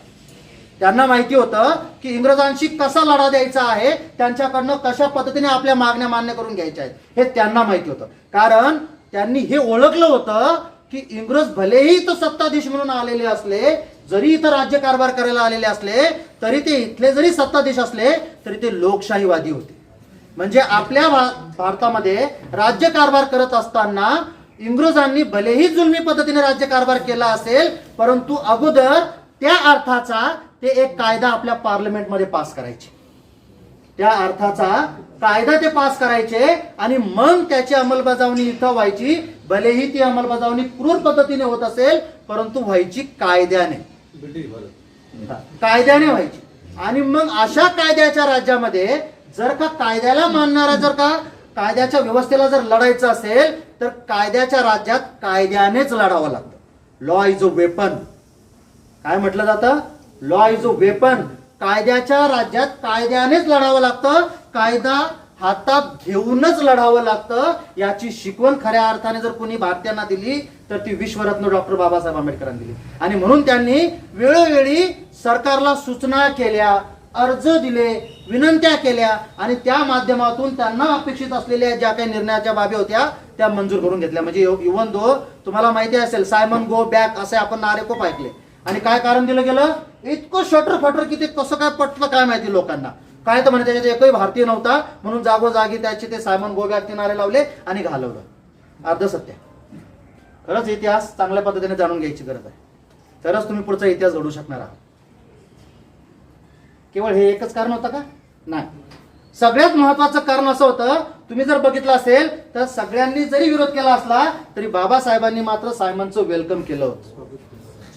Speaker 6: त्यांना माहिती होतं की इंग्रजांशी कसा लढा द्यायचा आहे, त्यांच्याकडनं कशा पद्धतीने आपल्या मागण्या मान्य करून घ्यायच्या आहेत, हे त्यांना माहिती होतं. कारण त्यांनी हे ओळखलं होतं की इंग्रज भलेही तो सत्ताधीश म्हणून आलेले असले, जरी इथं राज्य कारभार करायला आलेले असले, तरी ते इथले जरी सत्ताधीश असले तरी ते लोकशाहीवादी होते. म्हणजे आपल्या भारतामध्ये राज्य कारभार करत असताना इंग्रजांनी भलेही जुलमी पद्धतीने राज्य कारभार केला असेल, परंतु अगोदर त्या अर्थाचा ते एक कायदा आपल्या पार्लमेंटमध्ये पास करायचे. त्या अर्थाचा कायदा ते पास करायचे, आणि मग त्याची अंमलबजावणी इथं व्हायची. भलेही ती अंमलबजावणी क्रूर पद्धतीने होत असेल, परंतु व्हायची कायद्याने व्हायची. आणि मग अशा कायद्याच्या राज्यामध्ये जर का कायद्याला मानणारा, जर का कायद्याच्या व्यवस्थेला जर लढायचं असेल, तर कायद्याच्या राज्यात कायद्यानेच लढावं लागतं. Law is a weapon. काय म्हटलं जातं? Law is a weapon. कायद्याच्या राज्यात कायद्यानेच लढावं लागतं, कायदा हातात घेऊनच लढावं लागतं. याची शिकवण खऱ्या अर्थाने जर कोणी भारतीयांना दिली तर ती विश्वरत्न डॉक्टर बाबासाहेब आंबेडकरांनी दिली. आणि म्हणून त्यांनी वेळोवेळी सरकारला सूचना केल्या, अर्ज दिले, विनंत्या केल्या, आणि त्या माध्यमातून त्यांना अपेक्षित असलेल्या ज्या काही निर्णयाच्या बाबी होत्या त्या मंजूर करून घेतल्या. म्हणजे इव्हन दो तुम्हाला माहिती असेल, सायमन गो बॅक असे आपण नारे खूप ऐकले. आणि काय कारण दिलं गेलं? इतकं शटर फटर की ते कसं काय पटलं काय माहिती लोकांना. काय तर म्हणे त्याच्यात एकही भारतीय नव्हता, म्हणून जागोजागी त्याचे ते सायमन गो बॅक नारे लावले आणि घालवलं. अर्ध सत्य. खरंच इतिहास चांगल्या पद्धतीने जाणून घ्यायची गरज आहे, तरच तुम्ही पुढचा इतिहास घडवू शकणार आहात. केवळ हे एकच कारण होतं का? नाही. सगळ्यात महत्वाचं कारण असं होतं, तुम्ही जर बघितलं असेल तर सगळ्यांनी जरी विरोध केला असला तरी बाबासाहेबांनी मात्र सायमनचं वेलकम केलं होतं,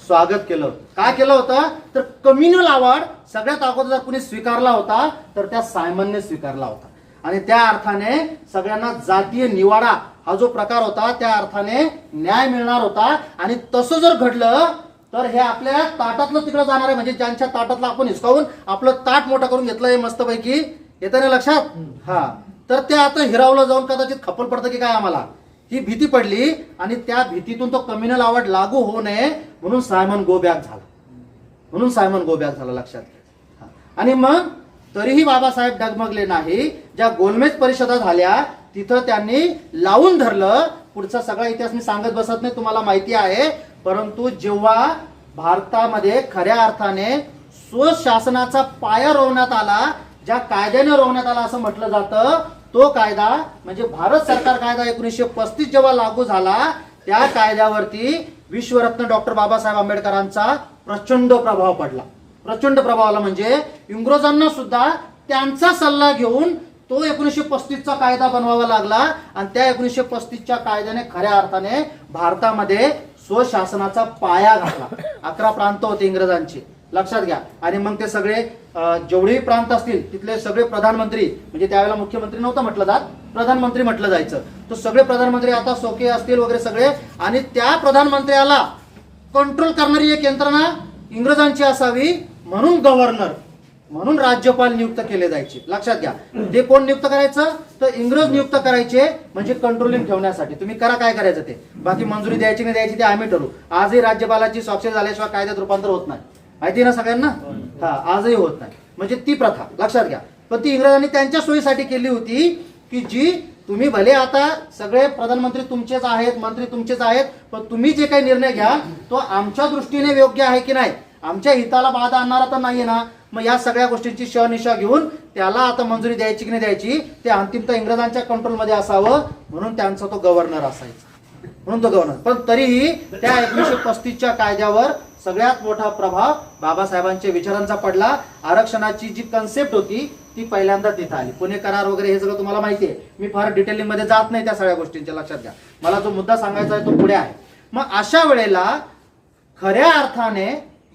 Speaker 6: स्वागत केलं. काय केलं होतं तर कम्युनल अवॉर्ड सगळ्यात अगोदर जर कुणी स्वीकारला होता तर त्या सायमनने स्वीकारला होता. आणि त्या अर्थाने सगळ्यांना जातीय निवाडा हा जो प्रकार होता त्या अर्थाने न्याय मिळणार होता. आणि तसं जर घडलं तर हे आपल्या ताटातलं तिकडं जाणार आहे, म्हणजे ज्यांच्या ताटातलं आपण हिसकावून आपलं ताट मोठं करून घेतलंय मस्तपैकी, येतं ना लक्षात? हा, तर ते आता हिरावलं जाऊन कदाचित खपल पडतं की काय आम्हाला, ही भीती पडली. आणि त्या भीतीतून तो कम्युनल अवॉर्ड लागू होऊ नये म्हणून सायमन गो बॅक झाला, लक्षात घ्या. आणि मग तरीही बाबासाहेब डगमगले नाही. ज्या गोलमेज परिषदा झाल्या तिथं त्यांनी लावून धरलं. पुढचा सगळा इतिहास मी सांगत बसत नाही, तुम्हाला माहिती आहे. परंतु जेव्हा भारतामध्ये खऱ्या अर्थाने स्वशासनाचा पाया रोवण्यात आला, ज्या कायद्याने रोवण्यात आला असं म्हटलं जातं, तो कायदा म्हणजे भारत सरकार कायदा 1935 जेव्हा लागू झाला, त्या कायद्यावरती विश्वरत्न डॉक्टर बाबासाहेब आंबेडकरांचा प्रचंड प्रभाव पडला. प्रचंड प्रभाव आला म्हणजे इंग्रजांना सुद्धा त्यांचा सल्ला घेऊन तो 1935चा कायदा बनवावा लागला. आणि त्या 1935च्या कायद्याने खऱ्या अर्थाने भारतामध्ये स्वशासनाचा पाया घातला. 11 प्रांत होते इंग्रजांचे, लक्षात घ्या. आणि मग ते सगळे जेवढेही प्रांत असतील तिथले सगळे प्रधानमंत्री, म्हणजे त्यावेळेला मुख्यमंत्री नव्हतं म्हटलं जात, प्रधानमंत्री म्हटलं जायचं, तो सगळे प्रधानमंत्री आता सोके असतील वगैरे सगळे. आणि त्या प्रधानमंत्र्याला कंट्रोल करणारी एक यंत्रणा इंग्रजांची असावी म्हणून गव्हर्नर, म्हणून राज्यपाल नियुक्त केले जायचे. लक्षात घ्या. ते कोण नियुक्त करायचं तर इंग्रज नियुक्त करायचे, म्हणजे कंट्रोलिंग ठेवण्यासाठी. तुम्ही करा काय करायचं ते, बाकी मंजुरी द्यायची नाही द्यायची ते आम्ही ठरवू. आजही राज्यपालाची स्वाक्षरी झाल्याशिवाय कायद्यात रूपांतर होत नाही, माहिती ना सगळ्यांना? हा, आजही होत नाही. म्हणजे ती प्रथा लक्षात घ्या. पण ती इंग्रजांनी त्यांच्या सोयीसाठी केली होती की जी तुम्ही भले आता सगळे प्रधानमंत्री तुमचेच आहेत, मंत्री तुमचेच आहेत, पण तुम्ही जे काही निर्णय घ्या तो आमच्या दृष्टीने योग्य आहे की नाही, आमच्या हिताला बाधा आणणारा तर नाहीये ना. मग या सगळ्या गोष्टींची शहनिशा घेऊन त्याला आता मंजुरी द्यायची की नाही द्यायची ते अंतिमतः इंग्रजांच्या कंट्रोलमध्ये असावं म्हणून त्यांचा तो गव्हर्नर असायचा, म्हणून तो गव्हर्नर. पण तरीही त्या 1935च्या कायद्यावर सगळ्यात मोठा प्रभाव बाबासाहेबांच्या विचारांचा पडला. आरक्षणाची जी कन्सेप्ट होती ती पहिल्यांदा तिथं आली. पुणे करार वगैरे हे सगळं तुम्हाला माहिती आहे, मी फार डिटेलिंग मध्ये जात नाही त्या सगळ्या गोष्टींच्या, लक्षात घ्या. मला जो मुद्दा सांगायचा आहे तो पुढे आहे. मग अशा वेळेला खऱ्या अर्थाने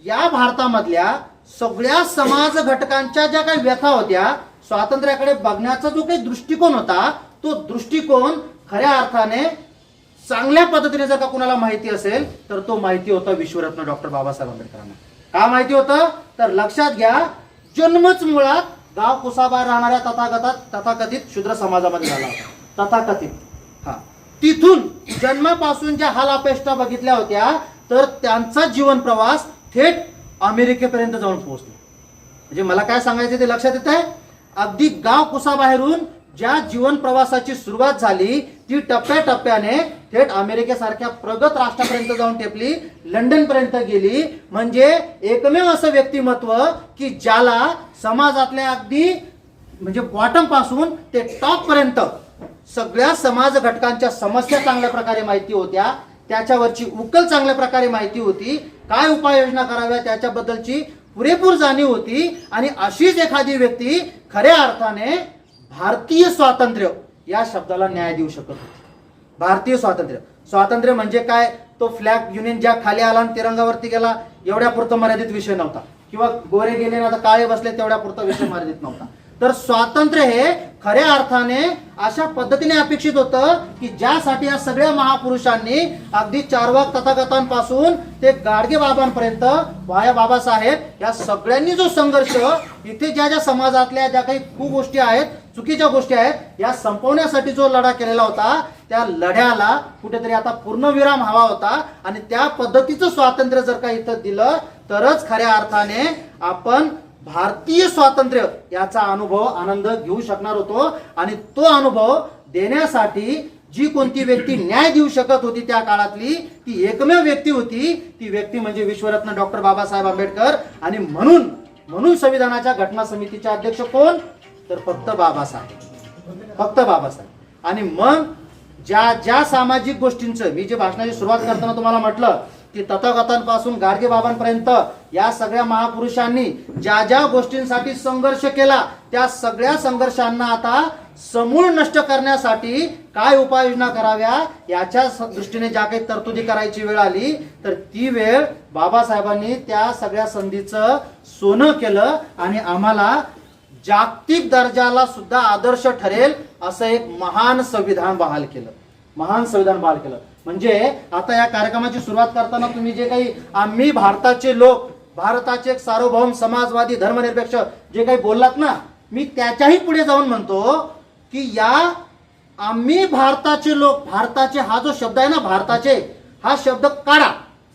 Speaker 6: या भारतामधल्या सगळ्या समाज घटकांच्या ज्या काही व्यथा होत्या, स्वातंत्र्याकडे बघण्याचा जो काही दृष्टिकोन होता, तो दृष्टिकोन खऱ्या अर्थाने चांगल्या पद्धतीने जर का कुणाला माहिती असेल तर तो माहिती होता विश्वरत्न डॉक्टर बाबासाहेब आंबेडकरांना. का माहिती होतं तर लक्षात घ्या, जन्मच मुळात गाव कुसाबाहेर राहणाऱ्या तथाकथित शूद्र समाजामध्ये झाला होता. तथाकथित, हा, तिथून जन्मापासून ज्या हाल अपेष्टा बघितल्या होत्या तर त्यांचा जीवन प्रवास थेट अमेरिकेपर्यंत जाऊन पोहोचला. म्हणजे मला काय सांगायचं ते लक्षात येत आहे. अगदी गाव कुसाबाहेरून ज्या जीवन प्रवासाची सुरुवात झाली ती टप्प्याटप्प्याने थेट अमेरिकेसारख्या प्रगत राष्ट्रापर्यंत जाऊन टेपली, लंडन पर्यंत गेली. म्हणजे एकमेव असं व्यक्तिमत्व की ज्याला समाजातल्या अगदी म्हणजे बॉटम पासून ते टॉप पर्यंत सगळ्या समाज घटकांच्या समस्या चांगल्या प्रकारे माहिती होत्या, त्याच्यावरची उकल चांगल्या प्रकारे माहिती होती, काय उपाययोजना कराव्या त्याच्याबद्दलची पुरेपूर जाणीव होती. आणि अशीच एखादी व्यक्ती खऱ्या अर्थाने भारतीय स्वातंत्र्य या शब्दाला न्याय देऊ शकत होती. भारतीय स्वातंत्र्य म्हणजे काय, तो फ्लॅग युनियन ज्या खाली आला आणि तिरंगावरती गेला एवढ्या पुरता मर्यादित विषय नव्हता, किंवा गोरे गेले ना आता काळे बसले तेवढ्या पुरता विषय मर्यादित नव्हता. तर स्वातंत्र्य हे खऱ्या अर्थाने अशा पद्धतीने अपेक्षित होतं की ज्यासाठी या सगळ्या महापुरुषांनी अगदी चार्वाक तथागतांपासून ते गाडगे बाबांपर्यंत वाया बाबासाहेब या सगळ्यांनी जो संघर्ष इथे ज्या ज्या समाजातल्या ज्या काही कुगोष्टी आहेत, चुकीच्या गोष्टी आहेत, या संपवण्यासाठी जो लढा केलेला होता त्या लढ्याला कुठेतरी आता पूर्णविराम हवा होता. आणि त्या पद्धतीचं स्वातंत्र्य जर का इथं दिलं तरच खऱ्या अर्थाने आपण भारतीय स्वातंत्र्य याचा अनुभव आनंद घेऊ शकणार होतो. आणि तो अनुभव देण्यासाठी जी कोणती व्यक्ती न्याय देऊ शकत होती त्या काळातली ती एकमेव व्यक्ती होती, ती व्यक्ती म्हणजे विश्वरत्न डॉक्टर बाबासाहेब आंबेडकर. आणि म्हणून म्हणून संविधानाच्या घटना समितीचे अध्यक्ष कोण? तर फक्त बाबासाहेब, फक्त बाबासाहेब. आणि मग ज्या ज्या सामाजिक गोष्टींचं मी जे भाषणाची सुरुवात करताना तुम्हाला म्हटलं की तथागतांपासून गाडगे बाबांपर्यंत या सगळ्या महापुरुषांनी ज्या ज्या गोष्टींसाठी संघर्ष केला त्या सगळ्या संघर्षांना आता समूळ नष्ट करण्यासाठी काय उपाययोजना कराव्या याच्या दृष्टीने ज्या काही तरतुदी करायची वेळ आली तर ती वेळ बाबासाहेबांनी त्या सगळ्या संधीचं सोनं केलं आणि आम्हाला जागतिक दर्जाला सुद्धा आदर्श ठरेल असं एक महान संविधान बहाल केलं, महान संविधान बहाल केलं. म्हणजे आता या कार्यक्रमाची सुरुवात करताना तुम्ही जे काही आम्ही भारताचे लोक, भारताचे एक सार्वभौम समाजवादी धर्मनिरपेक्ष जे काही बोललात ना, मी त्याच्याही पुढे जाऊन म्हणतो की या आम्ही भारताचे लोक, भारताचे हा जो शब्द आहे ना, भारताचे हा शब्द काढा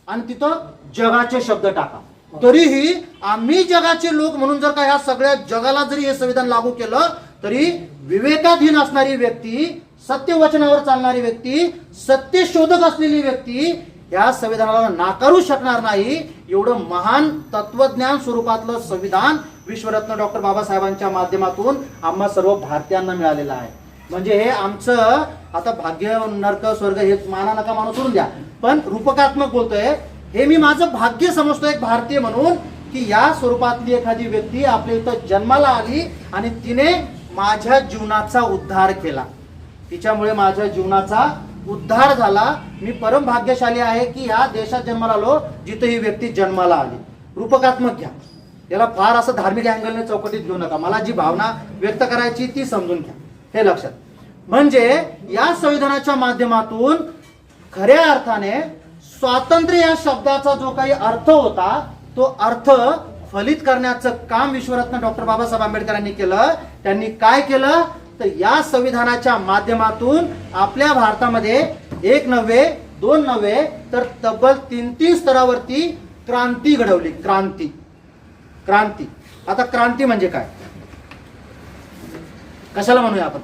Speaker 6: आणि तिथं जगाचे शब्द टाका. तरीही आम्ही जगाचे लोक म्हणून जर का ह्या सगळ्या जगाला जरी हे संविधान लागू केलं तरी विवेकाधीन असणारी व्यक्ती, सत्यवचनावर चालणारी व्यक्ती, सत्यशोधक असलेली व्यक्ती या संविधानाला नाकारू शकणार नाही. एवढं महान तत्वज्ञान स्वरूपातलं संविधान विश्वरत्न डॉक्टर बाबासाहेबांच्या माध्यमातून आम्हा सर्व भारतीयांना मिळालेलं आहे. म्हणजे हे आमचं आता भाग्य, नरक, स्वर्ग हे माना नका मानू सोडून द्या, पण रूपकात्मक बोलतोय. हे मी माझं भाग्य समजतो एक भारतीय म्हणून की या स्वरूपातली एखादी व्यक्ती आपल्या इथं जन्माला आली आणि तिने माझ्या जीवनाचा उद्धार केला, तिच्यामुळे माझ्या जीवनाचा उद्धार झाला. मी परम भाग्यशाली आहे की ह्या देशात जन्माला आलो जिथे ही व्यक्ती जन्माला आली. रूपकात्मक घ्या, याला फार असं धार्मिक अँगलने चौकटीत घेऊ नका. मला जी भावना व्यक्त करायची ती समजून घ्या, हे लक्षात. म्हणजे या संविधानाच्या माध्यमातून खऱ्या अर्थाने स्वातंत्र्य या शब्दाचा जो काही अर्थ होता तो अर्थ फलित करण्याचं काम विश्वरत्न डॉक्टर बाबासाहेब आंबेडकरांनी केलं. त्यांनी काय केलं तर या संविधानाच्या माध्यमातून आपल्या भारतामध्ये एक नव्हे, दोन नव्हे तर तब्बल 3-3 स्तरावरती क्रांती घडवली. क्रांती, क्रांती. आता क्रांती म्हणजे काय, कशाला म्हणूया आपण?